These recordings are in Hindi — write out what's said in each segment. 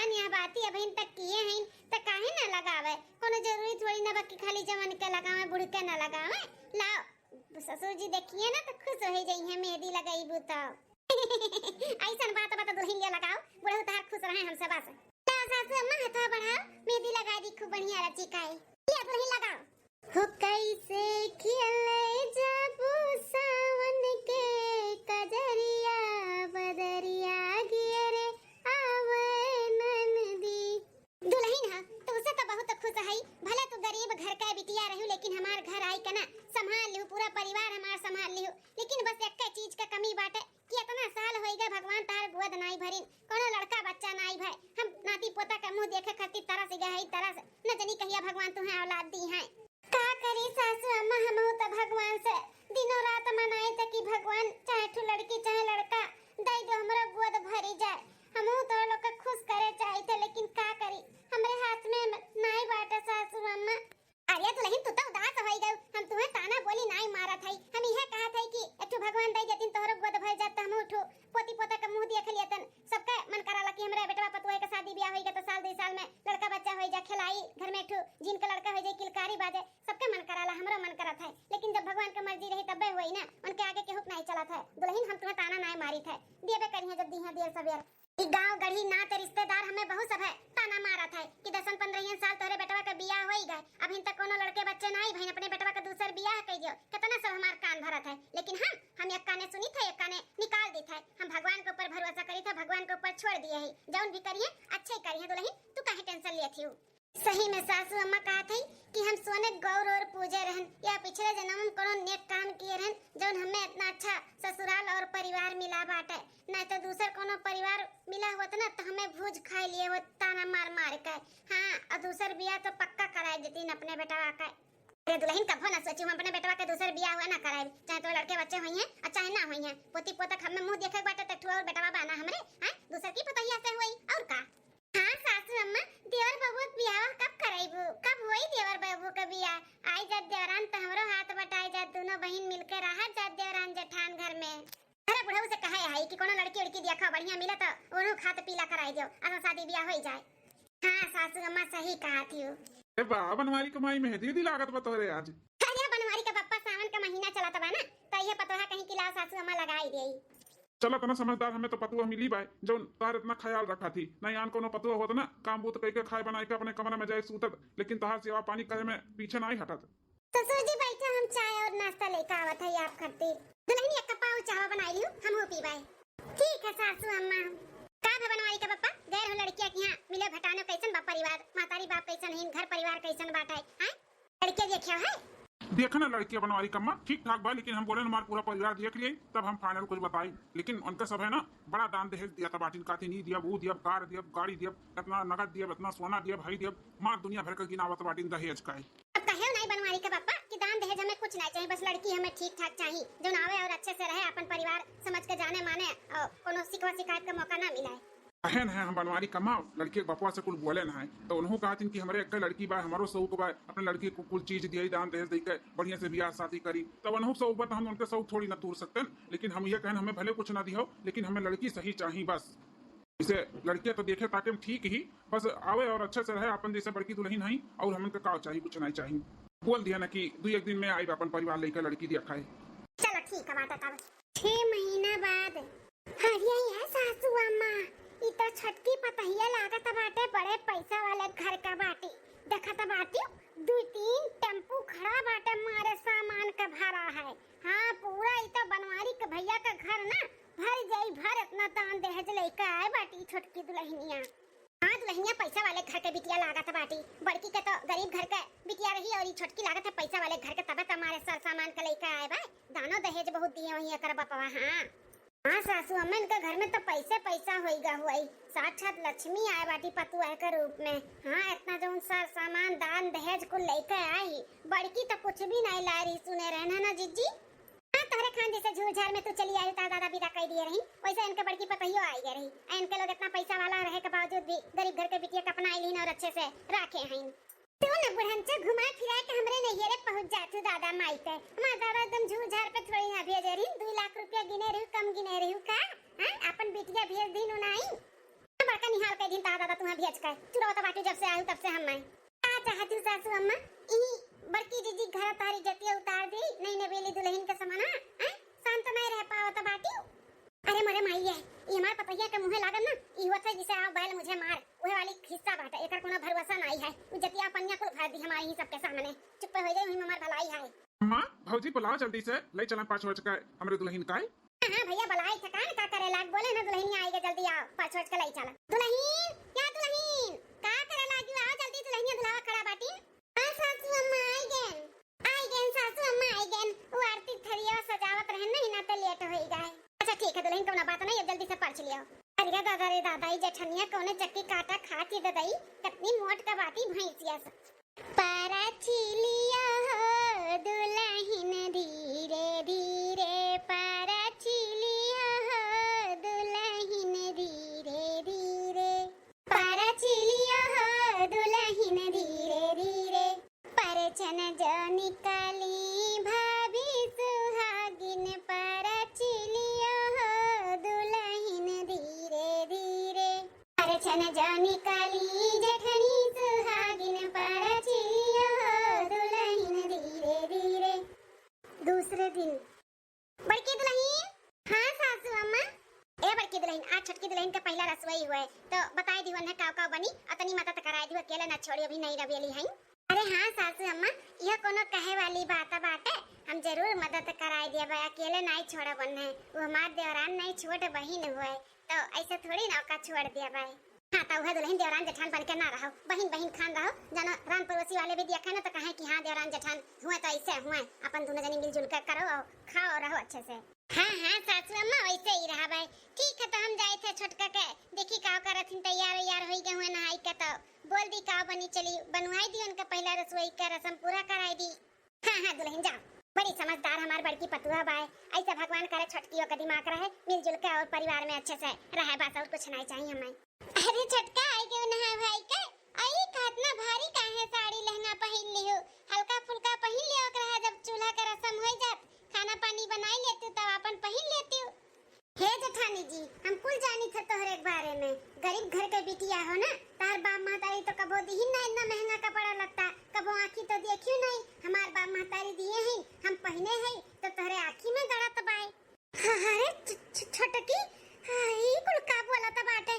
भगवान यह बाती अभी तक किए हैं त काहे ना लगावे। कोनो जरूरी थोड़ी ना बाकी खाली जवन के लगावे बुढ़ के ना लगावे। लाओ ससुर जी देखिए ना तो खुश हो जाई है मेहंदी लगाईबू तो। ऐसन बात बता दुल्हन ये लगाओ बुढ़ऊ तार खुश रहे हमसे बस। लाओ सासू अम्मा हाथ बढ़ाओ मेहंदी लगा दी खूब बढ़िया रची काई। ये दुल्हन लगाओ। हो कैसे खिले जब सावन के कजरिया बदरिया गिरे आवे नंदी। दुल्हन हा तो उसे तो बहुत खुश है। भले तू गरीब घर का बिटिया रहू लेकिन हमार घर आई कना संभाल लियो पूरा परिवार हमार संभाल लियो। लेकिन बस एक चीज का कमी बाटे कि इतना साल हो गए भगवान तार गोद नाई भरिन कोनो लड़का बच्चा नाई भाई। हम नाती पोता का मुंह देखे खातिर तरस गए तरस न जनी कहिया भगवान तुम्हें औलाद दी है। का करी सासू अम्मा हम तो भगवान से दिनों रात मनाए थे कि भगवान चाहे तू लड़की चाहे लड़का दे दो हमरा गोद भरी जाए। हम तो लोग के खुश करे चाहते लेकिन का करी हमरे हाथ में नाई बाटे सासू अम्मा। अरे तू लेकिन तू तो उदास हो गई। हम तुम्हें ताना बोली नाई मारा था। हम यह कहा था कि एक भगवान दे जतिन तोहरो गोद भर जाता हम उठो पोती पोता का मुंह देख लियतन। सबका मन कराला कि हमरा बेटवा पतोए का शादी ब्याह होई तो साल 2 साल में लड़का बच्चा होई जा खिलाई घर में ठो जिनका लड़का हो जाए किलकारी बाजे सबका मन कराला हमरो मन करा था। लेकिन जब भगवान की मर्जी रही तबे होई ना उनके आगे के हुक्म नहीं चला था। दुल्हन हम तुम्हें ताना नहीं मारी था देबे करिए जब दी है देर सवेर। ई गांव गढ़ी नाते रिश्तेदार हमें बहुत सब है ताना मारा था कि 10-15 साल तोरे बेटवा का बियाह होई गए अभी तक कोनो लड़के बच्चे नहीं भाई अपने बेटवा का दूसर बियाह कई दियो कितना सब हमार कान भरा था। लेकिन हम एक काने सुनी था एक काने निकाल दी था। हम भगवान के ऊपर भरोसा करी था भगवान के ऊपर छोड़ दिए है जौन भी करिए अच्छे ही करिए। दुल्हन तू काहे टेंशन ले थी। सही में सासू अम्मा कहा थी कि हम सोने गौर और पूजे रहन या पिछले जन्म में कोनो नेक काम किए रहन जौन हमें इतना अच्छा ससुराल और परिवार मिला बाटे। नहीं तो दूसर कोनो परिवार मिला होता ना तो हमें भूज खा लिए हो ताना मार मार के। हाँ और दूसर बियाह तो पक्का कराए देती अपने बेटवा का। अरे दुल्हन कभो ना सोची हम अपने बेटवा के दूसर बियाह हुआ ना कराए चाहे तो लड़के बच्चे हुई हैं और चाहे ना हुई हैं। पोती पोता हमें मुंह देखे बाटे तठुआ और बेटवा बाना हमरे हैं दूसर की पतैया से हुई और का। हाँ सासू अम्मा देवर बाबू बियाह कब कराइबू कब होई देवर बाबू का बियाह। आई जात देवरान तो हमरो हाथ बटाई जात दोनों बहन मिलकर रहा जात देवरान जेठान घर में। अरे बुढ़ऊ से कहे है कि कोनो लड़की उड़की देखा बढ़िया मिले तो ओनो खात पीला कराई दियो और शादी बियाह हो जाए। हाँ सासू अम्मा सही कहा थी। ए बा बनवारी कमाई मेहंदी दी लागत बतोरे आज। अरे बनवारी का पप्पा सावन का महीना चला था ना तो ये पतोहा कहीं कि लाओ सासू अम्मा लगाई देई। चलो तना समझदार हमें तो पतुआ मिली बाय जो तार इतना ख्याल रखा थी नहीं आन कोनो पतुआ होता ना काम बूत कह के खाए बनाए के अपने कमरे में जाए सूतत लेकिन तहार सेवा पानी करे में पीछे नहीं हटत। ससुर जी बैठे हम चाय और नाश्ता लेकर आवत है आप खातिर। दुल्हन एक कप चाय बनाई लियो हम हो पीबाई। ठीक है सासू अम्मा। का बनवारी का पप्पा गैर हो लड़कियां के यहां मिले भटानो कैसन बा परिवार मातारी बाप कैसन है घर परिवार कैसन बाटा है लड़के देखियो है। देखा ना लड़की बनवारी कम्मा ठीक ठाक बा लेकिन हम बोले हमारा पूरा परिवार देख लिए तब हम फाइनल कुछ बताई। लेकिन उनका सब है ना बड़ा दान दहेज दिया था बाटिन काती नहीं दिया वो दिया कार दिया गाड़ी दिया इतना नगद दिया इतना सोना दिया भाई दिया मार दुनिया भर का गिनावत बाटिन दहेज का है। अब कहे नहीं बनवारी का पापा कि दान दहेज हमें कुछ नहीं चाहिए बस लड़की हमें ठीक ठाक चाहिए जो नावे और अच्छे से रहे अपन परिवार समझ के जाने माने और कोनो शिकवा शिकायत का मौका ना मिले। बहन है हम बनवारी कमा लड़की के बपुआ से कुल बोले ना है तो उन्होंने कहा कि हमारे एक लड़की बा हमारो सऊक बा अपने लड़की को कुल चीज दिया दान दहेज देकर बढ़िया से ब्याह शादी करी तब उन्होंने सऊक बा हम उनके सऊक थोड़ी ना तूर सकते हैं। लेकिन हम ये कहन हमें भले कुछ ना दियो लेकिन हमें लड़की सही चाहिए बस। इसे लड़कियां तो देखे ताकि हम ठीक ही बस आवे और अच्छे से रहे अपन जैसे बड़की दुल्हन नहीं और हम का चाहिए कुछ नहीं चाहिए। बोल दिया ना कि 2-1 दिन में आई अपन परिवार लेकर लड़की दिया खाए। चलो ठीक है बात तब 6 महीना बाद हरिया सासू अम्मा इतना छटकी पतहिया लागत बाटे बड़े पैसा वाले घर का बाटी देखत बाटी 2-3 टेम्पू खड़ा बाटे मारे सामान का भरा है। हाँ पूरा इतना बनवारी के भैया का घर ना भर जाई भर इतना दान दहेज लेकर आए बाटी छोटकी दुल्हनिया। हाँ दुल्हनिया पैसा वाले घर के बिटिया लागत बाटी बड़की के तो गरीब घर के बिटिया रही और छोटकी लागत है पैसा वाले घर के तबे हमारे सर सामान का लेकर आए भाई दानो दहेज बहुत दिए वही कर बपवा। हाँ सासू अम्मा इनका घर में तो पैसा होइगा हुई साक्षात लक्ष्मी आए बाटी पतुआ के रूप में। हाँ इतना जो सर सामान दान दहेज को लेकर आई बड़की तो कुछ भी नहीं ला रही सुने रहना ना जीजी। हाँ तोहरे खान जैसे झूझार में तू चली आई तार दादा बिदा कह दिए रही वैसे इनके बड़की पतहियो आई गई रही। इनके लोग इतना पैसा वाला रहे के बावजूद भी गरीब घर के बिटिया का अपना लीन और अच्छे से रखे हैं। तू न बुढ़नचा घुमा फिरा के हमरे नैहरे पहुंच जातू दादा माई पे हमार दादा एकदम झूझार पे थोड़ी ना भेजे रही 2 लाख रुपया गिने रही कम गिने रही का। हां अपन बिटिया भेज दिन उनाई बड़का निहाल के दिन दादा दादा तुम्हें भेज कर चुराव तो बाटी जब से आयु तब से हम मैं आ चाहती हूँ सासू अम्मा ई बड़की जीजी घर तारी जतिया उतार दी नहीं नवेली दुल्हन के समाना शांत नहीं रह पाओ तो बाटी अरे मरे माई है ये हमार पतैया के मुंह लागल ना ई होत है जिसे आओ बैल मुझे मार ओहे वाली हिस्सा बाटे एकर कोनो भरवसा नहीं है उ जतिया पन्या कुल भर दी हमारी ही सबके सामने चुप हो जाए वही हमार भलाई है अम्मा भौजी बुलाओ जल्दी से ले चला 5 बजे का हमरे दुल्हन का हां भैया बुलाई थकान का करे लाग बोले ना दुल्हन आएगा जल्दी आओ 5 बजे का ले चला दुल्हन क्या दुल्हन का करे लागी आओ जल्दी दुल्हनिया दुलावा खड़ा बाटी हां सासू अम्मा आई गेन सासू अम्मा आई गेन वो आरती थरिया सजावत रहन नहीं ना तो लेट होई गए अच्छा ठीक है दुल्हन कोनो बात नहीं अब जल्दी से पर्च लियो अरे दादा रे दादाई जेठनिया कोने चक्की काटा खा के दादाई कितनी मोट का बाती भैंसिया से पारा चिलिया हो दुल्हन धीरे धीरे पारा चिलिया हो दुल्हन धीरे धीरे पारा चिलिया हो दुल्हन धीरे धीरे परछन जो निकाली भाभी सुहागिन पारा चिलिया हो दुल्हन धीरे धीरे परछन जो निकाली जेठनी सुहागिन पारा चिलिया हो दुल्हन धीरे धीरे दूसरे दिन बड़की दुल्हन हाँ सासू अम्मा ए बड़की दुल्हन आज छोटकी दुल्हन का पहला रसोई हुआ है तो बताई दीवन है काव काव बनी अतनी मदद कराई दी अकेले ना छोड़ी अभी नहीं रवेली है अरे हाँ सासू अम्मा यह कोनो कहे वाली बात है हम जरूर मदद कराई दिया भाई अकेले नहीं छोड़ा बन है वो हमार देवरान नहीं छोट बहिन हुए तो ऐसे थोड़ी ना का छोड़ दिया भाई हाँ तो वह दुल्हन देवरान जेठान बन के ना रहो बहिन बहिन खान रहो जानो रान पड़ोसी वाले भी देखा ना तो कहे कि हाँ देवरान जेठान हुए तो ऐसे हुए अपन दोनों जनी मिलजुल कर करो और खाओ और रहो अच्छे से हाँ हाँ सासू अम्मा वैसे ही रहा भाई ठीक है तो हम जाए थे छोटका के देखी काव करथिन तैयार हो गए हुए नहाई के तो बोल दी काव बनी चली बनवाई दी उनका पहला रसोई का रस्म पूरा कराई दी हाँ हाँ दुल्हन जाओ बड़ी समझदार हमार बड़की पतुआ बाय ऐसा भगवान करे छटकियों का दिमाग रहे मिलजुल के और परिवार में अच्छे से रहे बस और कुछ नहीं चाहिए हमें अरे छटका आई क्यों नहा भाई के आई खातना भारी काहे साड़ी लहंगा पहन लियो हल्का फुल्का पहन लियो रहा जब चूल्हा का रस्म हो जात खाना पानी बनाई लेती तब अपन पहन लेती हे जेठानी जी हम कुल जानी थे तोहरे बारे में गरीब घर के बिटिया हो ना तार बाप महतारी तो कबो दी ना इतना महंगा कपड़ा लगता कबो आँखी तो देखियो नहीं हमार बाप महतारी दिए हैं हम पहने हैं तो तोहरे आँखी में गड़त बाय अरे छोटकी ई कुल का बोला त बाटे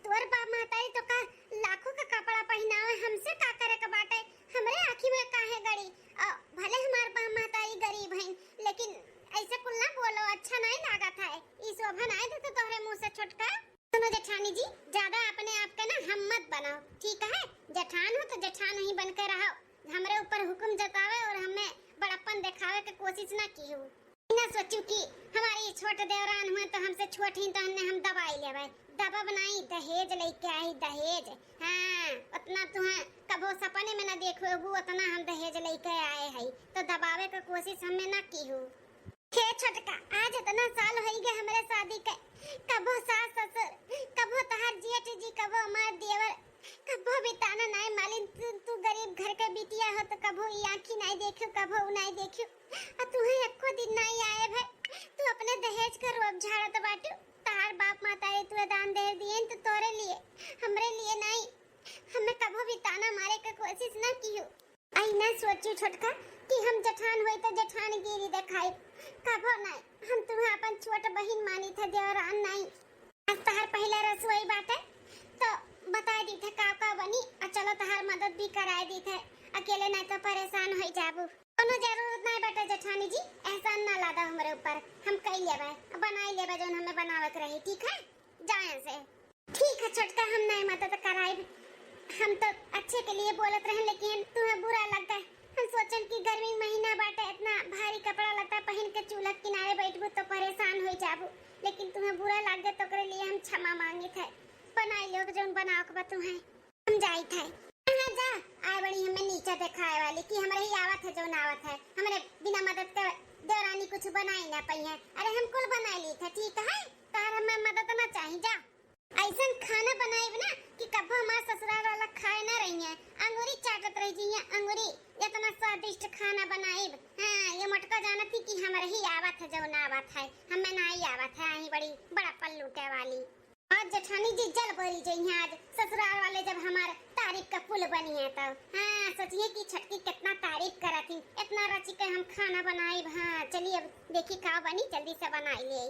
तोर बाप महतारी तो का लाखों का कपड़ा पहनावे हमसे का करे का बाटे हमरे आँखी में काहे गड़ी भले हमार बाप महतारी गरीब हैं लेकिन ऐसे कुल ना बोलो अच्छा नहीं लागत है ई शोभा नहीं देते तोहरे मुंह से छोटका सुनो जेठानी जी ज्यादा अपने आप के ना हम मत बनाओ ठीक है जेठान हो तो जेठान ही बन के रहो हमरे ऊपर हुक्म जतावे और हमें बड़प्पन दिखावे के कोशिश ना की हो ना सोचू कि हमारी छोटे देवरान हुए तो हमसे छोट ही तो हम दवाई लेवे दवा बनाई दहेज लेके आई दहेज हाँ उतना तुम्हें कबो सपने में ना देखो उतना हम दहेज लेके आए हैं तो दबावे की कोशिश हमें ना की हो हे छोटका आज इतना साल हो गए हमारे शादी के कबो सास ससुर कबो तहार जेठ जी कबो हमार देवर कबो बिताना नहीं मालिन तू गरीब घर के बिटिया हो तो कबो ई आंखी नहीं देखियो कबो नहीं देखियो आ तुहे एको दिन नहीं आए भाई तू अपने दहेज का रोब झाड़त बाटू तहार बाप माता रे तू दान दे दिए तो तोरे लिए हमरे लिए नहीं हमें कबो बिताना मारे के कोशिश ना कियो आई ना सोचू छोटका कि हम जेठान होई तो जेठान गिरी दिखाई कबो नहीं हम तुम्हें अपन छोट बहन मानी थे देवरान नहीं आज तहार पहला रसोई बाटे तो बता दी थे का बनी और चलो तहार मदद भी कराए दी थे अकेले नहीं तो परेशान हो जाबू कोनो जरूरत नहीं बेटा जेठानी जी एहसान ना लादा हमरे ऊपर हम कई लेबे बनाई लेबे जोन हमें बनावत रही ठीक है जाए से ठीक है छोटका हम नहीं मदद कराई हम तो अच्छे के लिए बोलत रहे लेकिन तुम्हें बुरा लगता है हम सोचन कि गर्मी महीना बाटे इतना भारी कपड़ा लगता पहन के चूल्हा किनारे बैठबू तो परेशान हो जाबू लेकिन तुम्हें बुरा लग गया तो करे लिए हम क्षमा मांगे थे बनाई लो जोन बनाओ के तुम्हें हम जाई थे हां जा आए बड़ी हमें नीचे दिखाए वाली कि हमरे ही आवत है जोन आवत है हमरे बिना मदद के देवरानी कुछ बनाई ना पई है अरे हम कुल बनाई ली थे ठीक है तार हमें मदद ना चाहिए जा ऐसा खाना बनाए ना कि कभी हमारे ससुराल वाला खाए ना रही है अंगूरी चाटत रही जी अंगूरी इतना स्वादिष्ट खाना बनाए हाँ ये मटका जाना थी कि हमारे ही आवत है जो ना आवत है हमें ना ही आवत है आई बड़ी बड़ा पल्लूटे वाली आज जेठानी जी जल बोली जी आज ससुराल जब हमार तारीफ का पुल बनी है तो हाँ सोचिए कि छटकी कितना तारीफ करा थी, इतना रची के हम खाना बनाई। हाँ चलिए अब देखी का बनी, जल्दी से बनाई ले।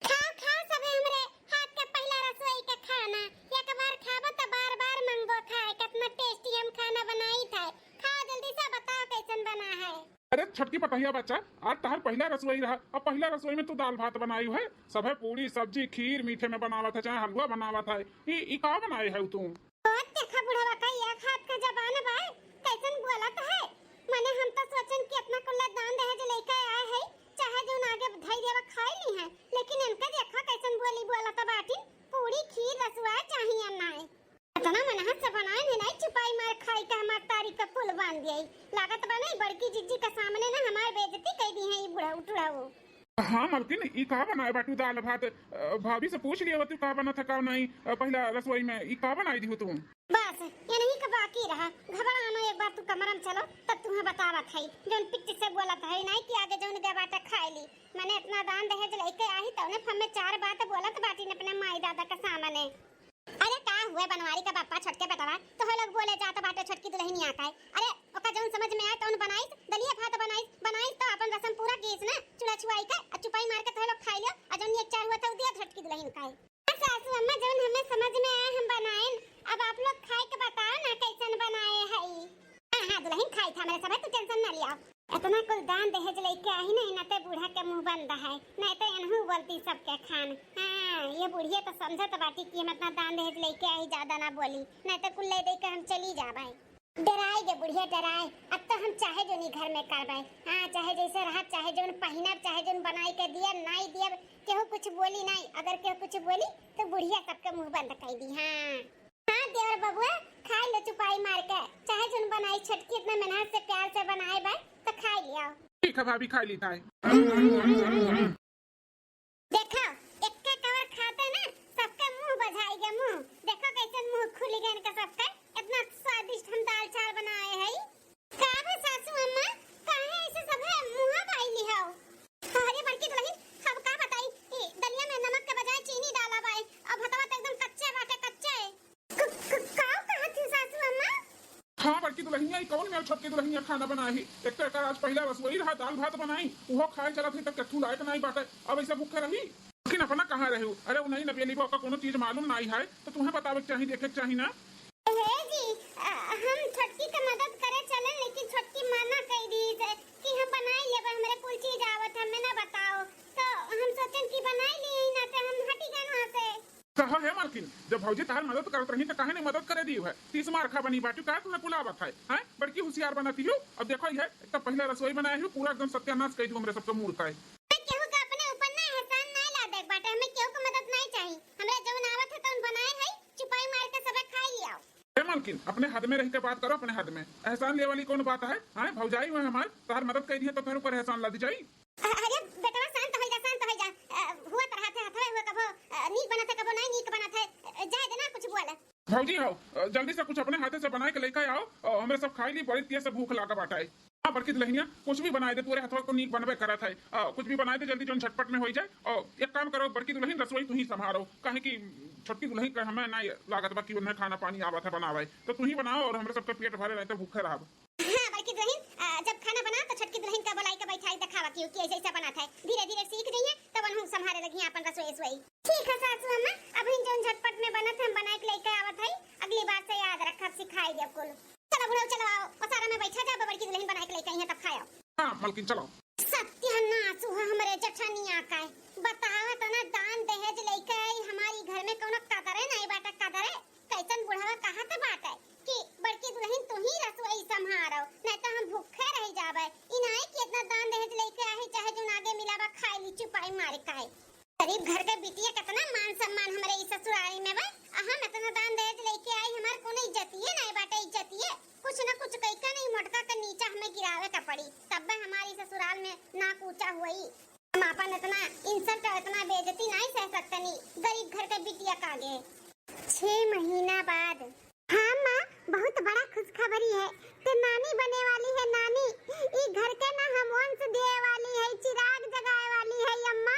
खाओ खाओ सबे हमरे हाथ का पहला रसोई का खाना, एक बार खाबो तो बार बार मंगबो खाए। कितना टेस्टी हम खाना बनाई था, खाओ जल्दी से बताओ कैसन बना है। अरे छटकी पतहिया बच्चा, आज तार पहला रसोई रहा। अब पहला रसोई में तो दाल भात बनाई है, सब है पूरी सब्जी खीर मीठे में बनावा था, चाहे हलवा बनावा था। ई का बनाए है तू? बहुत देखा बुढ़वा का एक हाथ का जबान बा, कैसन बोलत है। माने हम तो सोचन कि अपना कुल्ला दान दहेज लेके आए है, चाहे जो आगे धई देवा खाई ली है, लेकिन इनका देखा कैसन बोली बोलत बाटी। पूरी खीर रसवा चाहिए ना है, इतना मेहनत से बनाए नहीं छुपाई मार खाई का हमार तारीफ का पुल बांध दिए। लागत बने बड़की जिज्जी के सामने ना हमार बेइज्जती कर दी है ये बुढ़ा उठड़ा वो। हाँ मलकिन, ई का बनाए बाटू दाल भात? भाभी से पूछ लिया तू का बना था का नहीं पहला रसोई में। ई का बनाई दी हो तुम? बस ये नहीं का बाकी रहा, घबराना एक बार तू कमरा में चलो तब तुम्हें बतावत है। जोन पिट्टी से बोला था नहीं कि आगे जोन के बाटा खाए ली, मैंने इतना दान दहेज लेके आई तो उन्हें हमें 4 बात बोलत बाटी ने अपने माई दादा के सामने। अरे का हुए बनवारी का बापा छटके बेटवा तो हो लोग बोले जात बाटे छटकी दुल्हन आ काए। अरे ओका जोन समझ में आए तो उन बनाई दलिया भात बनाई तो अपन रसम पूरा कीस ना चुड़ा छुआई का चुपाई मार के तो लोग खाई लो। और जोन एक 4 हुआ था दिया छटकी दुल्हन काए। सासू अम्मा जोन हमें समझ में आए हम बनाए, अब आप लोग खाए के बताओ ना कैसन बनाए है। हां दुल्हन खाई था मेरे सब, तू टेंशन ना लिया। इतना कुल दान दहेज लेके आई नहीं ना ते बूढ़ा के मुंह बंद है, नहीं तो इनहु बोलती सबके खान। हां ये बुढ़िया तो समझत बाटी कि हम इतना दान दहेज लेके आई, ज्यादा ना बोली, नहीं तो कुल ले दे के हम चली जाबे। डराए गे बुढ़िया डराए, अब तो हम चाहे जो नहीं घर में करबे। हां चाहे जैसे रहा, चाहे जो पहिनब, चाहे जो बनाई के दिया नहीं दिया, केहू कुछ बोली नहीं। अगर केहू कुछ बोली तो बुढ़िया सबके मुंह बंद कर दी। हां देवर बबुआ खा लो चुपाई मार के, चाहे जो बनाई छटकी इतना मेहनत से प्यार से बनाए बा तो खा लिया। ठीक है भाभी खा ली था। देखो एक का कवर खाते ना सबका मुंह बझाएगा। मुंह देखो कैसे मुंह खुल गए इनका सबका, इतना स्वादिष्ट हम दाल चावल बनाए हैं। का है सासू अम्मा काहे ऐसे सब है मुंह बाईली हो? अरे बड़की दुल्हन हम का बताई, दलिया में नमक के बजाय चीनी डाला बाई, अब भतवा तो एकदम कच्चे बाटे कच्चे। का कहा थी सासू अम्मा? हाँ बड़की दुल्हनिया कौन मेरे छटकी दुल्हनिया खाना बनाई? एक तो एकर आज पहला रसोई रहा, दाल भात बनाई, वो खाए चला थी तब कथू लायक नहीं बाटे, अब ऐसा भूखे रही। लेकिन अपना कहाँ रहे? अरे नहीं नबेली का कोनो चीज मालूम नहीं है तो तुम्हें बतावे चाहिए, देखे चाहिए ना। जी हम छटकी का मदद करे चले, लेकिन छटकी मना कर दी कि हम बनाई लेबे, हमरे कुल चीज आवत हमें ना बताओ, तो हम सोचन कि बनाई लिए ही ना तो हम हटी गए वहां से। कहा है मालकिन, जब भौजी तार मदद करत रही तो काहे नहीं मदद करे दी है? 30 मार खा बनी बाटू का तुम्हें बुलावत है? हैं बड़की होशियार बनाती हो। अब देखो ये एक तो पहला रसोई बनाई हो, पूरा एकदम सत्यानाश कर दूं हमरे सबके मूड का। केहू का अपने ऊपर ना एहसान नहीं ला दे बाटे, हमें केहू को मदद नहीं चाहिए। हमरे जवन आवत है तो उन बनाए है, चुपाई मार के सबे खाई लिया। मालकिन अपने हद में रह के बात करो, अपने हद में। एहसान ले वाली कौन बात है? हाँ भौजाई हुए हमारे तार मदद कर दी है तो तेरे ऊपर एहसान ला दी जाई। अरे बेटा शांत हो जा, शांत हो जा। हुआ तरह थे हथवे हुआ कबो नीक बना था कबो नहीं नीक बना था, जाए देना कुछ बोले। भौजी आओ जल्दी से कुछ अपने हाथे से बना के लेकर आओ, और हमें सब खाई ली, बड़ी तेज से भूख लगा बाटा है। हाँ बड़की दुल्हनिया कुछ भी बनाए दे, पूरे हाथों को नीक बनबे करा था, कुछ भी बनाए दे जल्दी जो झटपट में हो जाए। और एक काम करो बड़की दुल्हन रसोई तू ही संभालो, कहे कि छोटकी दुल्हन का हमें ना लागत बाकी उन्हें खाना पानी आवत है बनावे, तो तू ही बनाओ और हमारे सबका पेट भरे रहते भूखे रहा। हां बड़की दुल्हन जब खाना बना तो छटकी दुल्हन का बुलाई के बैठाई दिखावा कि ऐसे ऐसे बना था, धीरे धीरे सीख जाइए तब हम संभाले लगी अपन रसोई सोई। ठीक है सासू अम्मा, अब इन जो झटपट में बना था हम बनाए के लेके आवत है, अगली बार से याद रखब सिखाई दे कुल। चलो बुढ़ऊ चलो आओ, पसारा में बैठा जा, बड़की दुल्हन बनाए के लेके आई है तब खाओ। हां मलकिन चलो। सत्यानाश हुआ हमरे जठनिया का, बतावा तो ना दान दहेज लेके आई, हमारी घर में कोनो कदर नहीं बाटा, कदर कैसन बुढ़वा कहा था बाटा कि बड़की दुल्हन तू ही रसोई संभालो, नहीं तो हम भूखे रह जाबे। इनाए कि इतना दान दहेज लेके आई, चाहे जो आगे मिलावा खाई ली चुपाई मार के। गरीब घर के बिटिया कितना मान सम्मान हमरे इस ससुराली में बा, हम इतना दान दहेज लेके आई, हमार कोनो इज्जतिए नहीं बाटे, इज्जतिए कुछ ना कुछ कइका नहीं मोटका के नीचा हमें गिरावे का पड़ी, तब हमारी ससुराल में नाक ऊंचा हुई। हम अपन इतना इंसल्ट और इतना बेइज्जती नहीं सह सकते नी गरीब घर के बिटिया का आगे। 6 महीना बाद हाँ माँ बहुत बड़ा खुशखबरी है, तो नानी बने वाली है, नानी ई घर के ना हम वंश दे वाली है, चिराग जगाए वाली है अम्मा।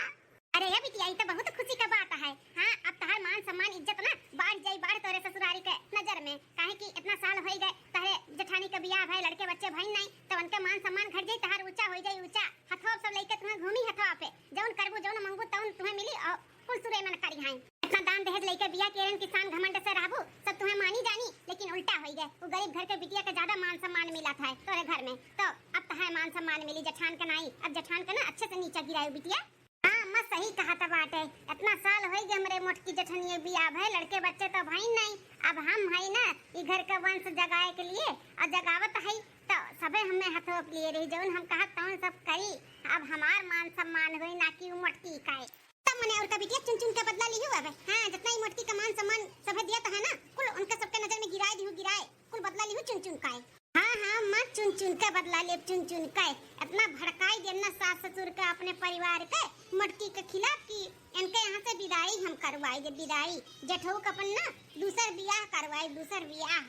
अरे ये बिटिया ई तो बहुत खुशी का बात है। हाँ अब तहार मान सम्मान इज्जत ना बढ़ जाई, बढ़ तोरे ससुरारी के नजर में। काहे कि इतना साल हो गए तारे जेठानी के बियाह भई लड़के बच्चे भई नहीं तो उनके मान सम्मान घट जाई तहार ऊंचा हो जाई ऊंचा हथवा सब लेके तुम्हें घूमी हथवा पे जौन करबो जौन मंगू तौन तुम्हें मिली और कुल सुरे मन करी हां इतना दान दहेज लेके बियाह केरन किसान घमंड से रहबो सब तुम्हें मानी जानी लेकिन उल्टा हो गए वो गरीब घर के बिटिया के ज्यादा मान सम्मान मिला था तोरे घर में तो अब तहां मान सम्मान मिली जेठान के नहीं अब जेठान के ना अच्छे से नीचे गिरायो बिटिया। हां अम्मा सही कहा था बाटे इतना साल हो गए हमरे मोटकी जेठनिया बियाह भई लड़के बच्चे तो भई नहीं अब हम है ना ई घर का वंश जगाए के लिए और जगावत है तो सबे हमें हथोप लिए रही जौन हम कहा तौन सब करी अब हमार मान सम्मान होई ना कि मोटकी काए तब मने और का बिटिया चुन चुन के बदला लियो अब हां जितना ही मोटकी का मान सम्मान सबे दिया तो है ना कुल उनके सबके नजर में गिराए कुल बदला लियो चुन चुन काए। हां मत चुन चुन के बदला ले चुन चुन के इतना भड़काई देना सास ससुर का अपने परिवार के मटकी के खिलाफ की इनके यहाँ से विदाई हम करवाई जे विदाई जेठऊ अपन ना दूसर बियाह करवाई दूसर बियाह।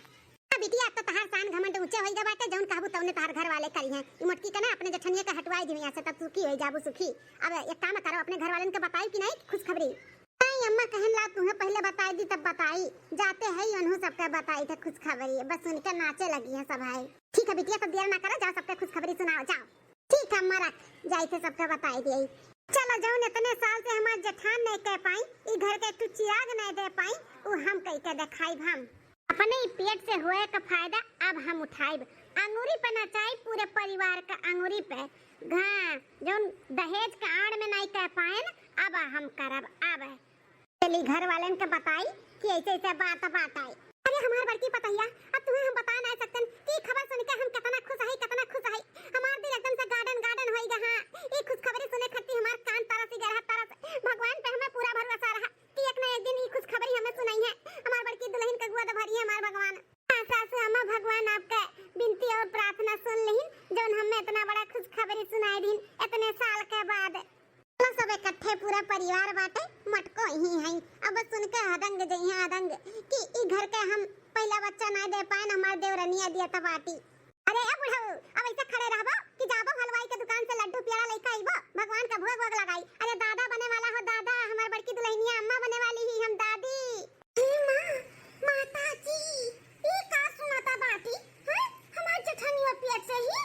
बिटिया तो तहार शान घमंड ऊंचे होई जा बाटे जौन कहबू तौने तहार घर वाले करी हैं ई मटकी के ना अपने जेठनिया के हटवाई दी यहां से तब सुखी होई जाबू सुखी। अब एक काम करो अपने घर वालन के बताई कि नहीं खुशखबरी नहीं अम्मा कहन ला तुम्हें पहले बताई दी तब बताई जाते है उन्हों सबके बताई थे खुशखबरी बस उनके नाचे लगी है सब है। ठीक है बिटिया सब देर ना करो जाओ सबके खुशखबरी सुनाओ जाओ। ठीक है अम्मा रख जाई थे सबके बताई दी चलो जौन इतने साल से हमार जेठान नहीं कह पाई ई घर के तू चिराग नहीं दे पाई वो हम कह के दिखाई हम अपने ही पेट से होए का फायदा अब हम उठाइब अंगूरी पे नचाई पूरे परिवार का अंगूरी पे घा जौन दहेज का आड़ में नहीं कह पाए ना अब हम करब अब चली घर वालन के बताई कि ऐसे ऐसे बात आई। अरे हमार बड़की पतैया अब तुम्हें हम बता नहीं सकते कि खबर सुन के हम कितना खुश है हमार दिल एकदम से गार्डन होई गा। हां ये खुशखबरी सुने खातिर हमार कान तरस गया तरस भगवान पे हमें पूरा भरोसा रहा कि एक ना एक दिन ये खुशखबरी हमें सुनाई है हमार बड़की दुल्हन का गोद भरी है हमार भगवान। सासू अम्मा भगवान आपका विनती और प्रार्थना सुन लेहिन जौन हमें इतना बड़ा खुशखबरी सुनाई दिन इतने साल के बाद सब इकट्ठे पूरा परिवार बाटे मटको ही है अब सुन के हदंग जइया हदंग कि ई घर के हम पहला बच्चा ना दे पाए हमार देवरनिया दिया त बाटी। अरे ए बुढ़ऊ अब ऐसे खड़े रहबो कि जाबो हलवाई के दुकान से लड्डू पेड़ा लेके आइबो भगवान का भोग भोग लगाई। अरे दादा बने वाला हो दादा हमार बड़की दुल्हनिया अम्मा बने वाली ही हम दादी। मां माता जी ई का सुनाता बाटी हां हमार जेठनिया पेट से ही।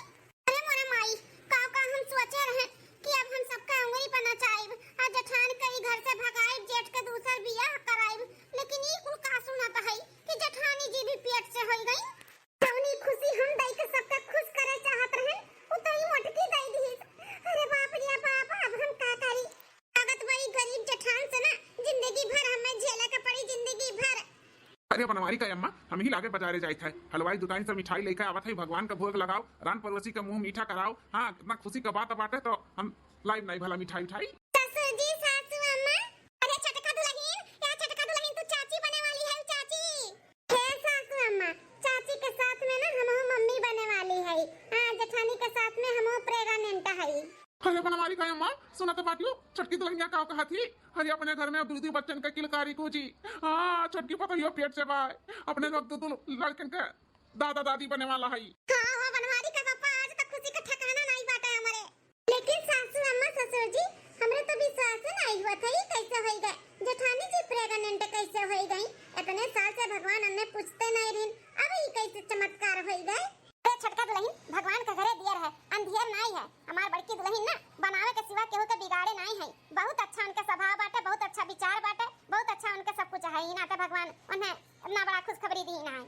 अरे मोरे माई का हम सोचे रहे कि अब हम सबका अंगुरी पर नचाइब और जेठान कई घर से भगाइब जेठ के दूसर बियाह कराइब लेकिन ई कुल का सुनाता है कि जेठानी जी भी पेट से होई गई तौनी खुशी हम दई के सबका खुश करे चाहत रहे उतई मटकी दई दी। अरे बाप रे बाप अब हम का करी लागत बड़ी गरीब जेठान से ना जिंदगी भर हमें झेले के पड़ी जिंदगी भर। अरे बनवारी का अम्मा हम ही लागे बाजारे जाए थे हलवाई दुकान से मिठाई लेकर आवत है भगवान का भोग लगाओ रान पड़ोसी का मुंह मीठा कराओ। हाँ कितना खुशी का बात बाटे तो हम लाइव नहीं भला मिठाई उठाई। ससुर जी सासू अम्मा अरे छटका दुल्हन तू चाची बने वाली है चाची। हे सासू अम्मा चाची के साथ में ना हम मम्मी बने वाली है हां जेठानी के साथ में हम प्रेग्नेंट है। अरे बनवारी का अम्मा सुना तो बाटियो छटकी दुल्हनिया का कहा थी अरे अपने घर में दूधी बच्चन का किलकारी कोची। हाँ छटकी पता ही पेट से बाय अपने वक्त तो लड़कन का दादा दादी बने वाला है। हां बनवारी का पापा आज तक खुशी का ठिकाना नहीं बाटा हमारे लेकिन सासू अम्मा ससुर जी हमरे तो विश्वास नहीं हुआ था ये कैसे हो गए जेठानी जी प्रेग्नेंट कैसे हो गई इतने साल से भगवान हमने पूछते नहीं रहिन अब ये कैसे चमत्कार हो गए। छटका दुल्हन भगवान का घरे दियर है अंधियर नहीं है हमार बड़की दुल्हन ना बनावे के सिवा केहू के बिगाड़े नहीं है बहुत अच्छा उनके स्वभाव बाटे बहुत अच्छा विचार बाटे बहुत अच्छा उनके सब कुछ है ही ना तो भगवान उन्हें इतना बड़ा खुशखबरी दी ना है।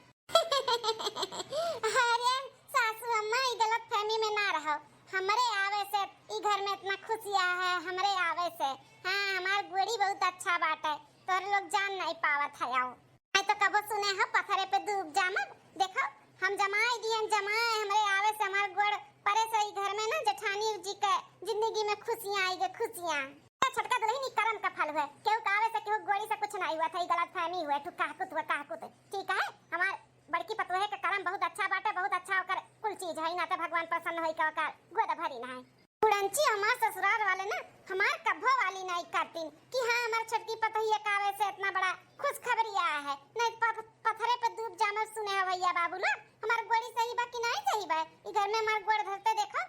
अरे सासू अम्मा ई गलत फहमी में ना रहो हमरे आवे से ई घर में इतना खुशियां है हमरे आवे से। हां हमार गोड़ी बहुत अच्छा बाटे तोर लोग जान नहीं पावत है आओ मैं तो कबो सुने हो पत्थरे पे डूब जामब देखो हम जमाए दियन जमाए हमरे आवे से हमार गोड़ परे से ई घर में ना जेठानी जी के जिंदगी में खुशियां आई गए खुशियां। छटका दुल्हन ई कर्म का फल हुए केहू कावे से केहू गोड़ी से कुछ नहीं हुआ था ई गलत फहमी हुए तू कहकुत ठीक है हमार बड़की पतोहे के कर्म बहुत अच्छा बाटे बहुत अच्छा होकर कुल चीज है ना तो भगवान प्रसन्न होई का गोद भरी ना है। पुरंची हमार ससुराल वाले ना हमार कभो वाली नहीं करती कि हां हमार छटकी पतोहिया कावे से इतना बड़ा खुशखबरी आया है नहीं पत्थरे पे डूब जाना सुने है भैया बाबू ना हमार गोड़ी सही बा कि नहीं सही बा ई घर में हमार गोड़ धरते देखो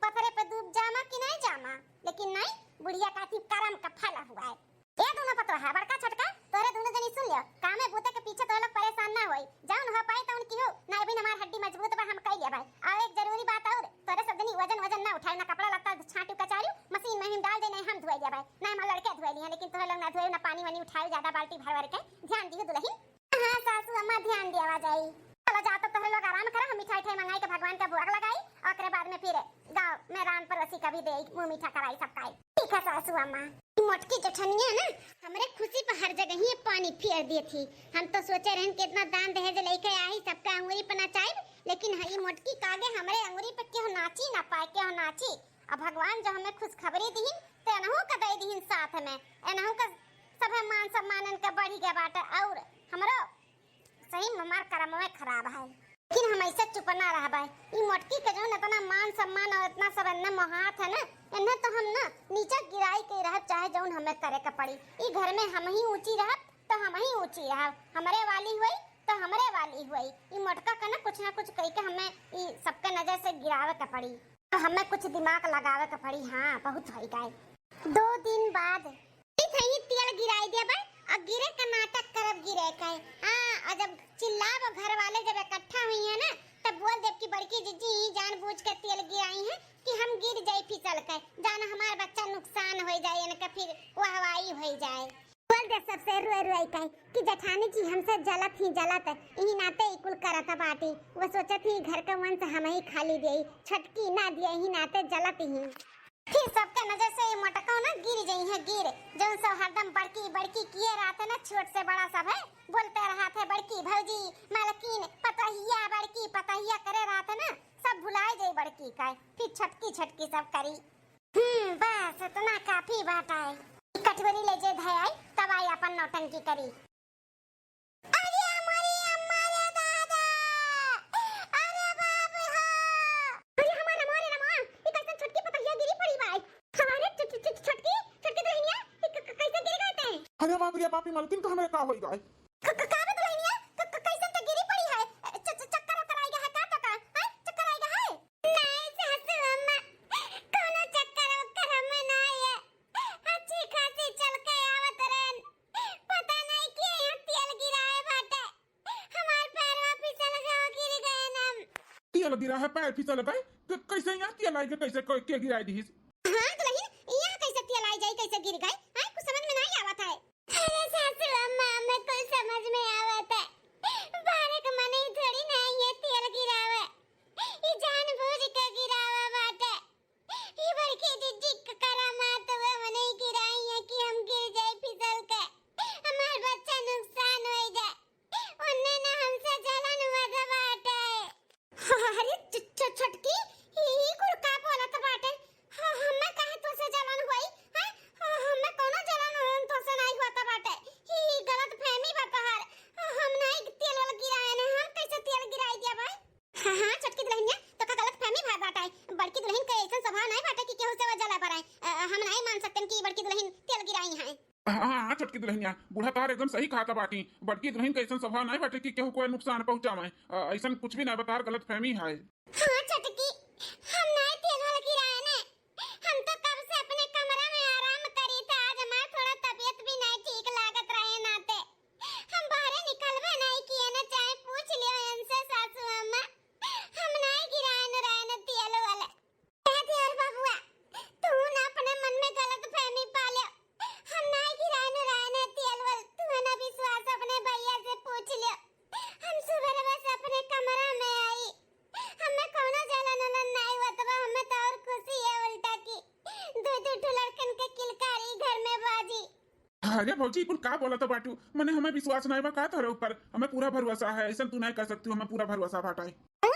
पत्थरे पे डूब जामा कि नहीं जामा लेकिन नहीं बुढ़िया काती कर्म का फल हुआ है। ये दोनों पतो है बड़का छटका तोरे दोनों जनी सुन लियो कामे बूते के पीछे तो लोग परेशान ना होई जाऊन हो पाए जाई। चलो जाओ तो तुम लोग आराम करो, हम मिठाई ठाई मंगाई के भगवान का भोग लगाई और के बाद में फिर गाँव में राम पड़ोसी का भी दे मुंह मीठा कराई सबका। ठीक है सासू अम्मा। मोटकी जठनिया ना हमरे खुशी पर हर जगह ही पानी फेर दी थी। हम तो सोचे रहन कितना दान दहेज लेके आई सबका अंगूरी पर नचाई, लेकिन हई मोटकी कागे हमरे अंगूरी पे क्यों नाची ना पाए, क्यों नाची। अब भगवान जो हमें खुशखबरी दीहिन तो एनहु का दे दीहिन साथ में, एनहु का सब मान सम्मानन का बढ़ी गया बाटा और हमरो सही हमार कर्म में खराब है। लेकिन हम ऐसे चुप ना रहबै। ई मोटकी के जो इतना मान सम्मान और इतना सब अन्ना मोहात है ना, इन्हें तो हम ना नीचे गिराई के रह चाहे जौन हमें करे का पड़ी। ई घर में हम ही ऊंची रह तो हम ही ऊंची रह, हमरे वाली हुई तो हमरे वाली हुई। ई मोटका का ना कुछ कह के हमें ई सबके नजर से गिरावे का पड़ी, तो हमें कुछ दिमाग लगावे का पड़ी। हाँ बहुत होई गए। 2 दिन बाद सही तेल गिराई दे भाई और गिरे का नाटक करब गिरे का। हां और जब चिल्लाब घर वाले जब इकट्ठा हुई है ना तब बोल देव की बड़की जीजी जानबूझ के तेल गिराई है कि हम गिर जाए फिसल के, जाना हमारा बच्चा नुकसान हो जाए इनका फिर वाहवाही हो जाए। बोल दे सबसे रोए रोए कहे कि जेठानी जी हमसे जलत यही नाते इकुल करत बाटी। वो सोचत ही घर का वंश हम ही खाली देई, छटकी ना दिए ही नाते जलत ही। फिर सबके नजर से ये मोटका ना गिर गई है, गिर जौन सब हरदम बड़की किए रहते ना छोट से बड़ा सब है बोलते रहा थे बड़की भौजी मालकिन पतहिया करे रहते ना, सब भुलाए गई बड़की का। फिर छटकी सब करी। बस इतना काफी बात है। कटोरी ले जे धय आई तब आई अपन नौटंकी करी। अरे हमारी अम्मा रे दादा, अरे बाप हो, अरे हमारा मोरे नमा ई कैसे छटकी पतहिया गिरी पड़ी भाई। हमारे छटकी दुल्हनिया कैसे गिर गए थे। अरे बाप रे बाप, मालकिन तो हमें का होई गए। का दुल्हनिया कैसे तो गिरी पड़ी है। चक्कर आ गया है का तो का है, चक्कर आ गया है। नहीं सासू अम्मा कोनो चक्कर हमें नहीं है, अच्छी खासी चल के आवत रहन, पता नहीं कि यहाँ तेल गिराए बाटे, हमार पैरवा फिसल गए गिर गए हम। तेल गिरा है पैर फिसल गए, कैसे यहाँ तेल आई के कैसे के गिराई दी। हां दुल्हन यहाँ कैसे तेल आई जाए कैसे गिर गए, हां कुछ समझ में नहीं आवत है। अरे सासू अम्मा हमें कुछ समझ में आवत है, बारे का मन ही थोड़ी ना ये तेल गिरावे, ये जानबूझ के गिरावा बाटे। ये बड़की दीदी का करामात वो मने गिराई है कि हम गिर जाए फिसल के, हमार बच्चा नुकसान हो जाए, उन्ने ना हमसे जलन हुआ बाटे। अरे छटकी ही कुल का बोलत बाटे। हमें काहे तो से जलन हुई है, हमें कोनो जलन तो से नहीं होता बाटे। ही गलत फहमी बतहर, हम नहीं तेल गिराए ना, हम कैसे तेल गिराई दिया भाई। हां छटकी दुल्हनिया तो का गलत फहमी भाई बाटे। बड़की दुल्हन के ऐसा स्वभाव नहीं बाटे कि केहू से वो जला पड़े, हम नहीं मान सकते कि बड़की दुल्हन तेल गिराई है। हाँ छटकी दुल्हनिया बूढ़ा तार एकदम सही कहा था बाटी। बड़की दुल्हन का ऐसा स्वभाव नहीं बाटे कि केहू कोई नुकसान पहुंचावे, ऐसा कुछ भी नहीं बता, गलत फहमी है। हां छटकी हम नहीं तेल वाला गिराए ना, हम तो कब से अपने कमरा में आराम करी था, आज हमारा थोड़ा तबीयत भी नहीं ठीक लागत रहे नाते हम बाहर निकलवे नहीं किए ना, चाहे पूछ लियो इनसे सासू अम्मा, हम नहीं गिराए न रहे न तेल वाला। कहते और बाबूआ तू ना अपने मन में गलत फहमी पाले, हम नहीं गिराए न रहे न तेल वाला, तू ना विश्वास अपने भैया से पूछ लियो। हम सुबह बस अपने कमरा में आई, हमें कोनो जलन नहीं हुआ, तब हमें तो और खुशी है उल्टा की दो लड़कन के किलकारी घर में बाजी। अरे भौजी कुल का बोला तो बाटू, मने हमें विश्वास नहीं बा का तोरे ऊपर, हमें पूरा भरोसा है, ऐसा तू नहीं कर सकती, हमें पूरा भरोसा बाटा है।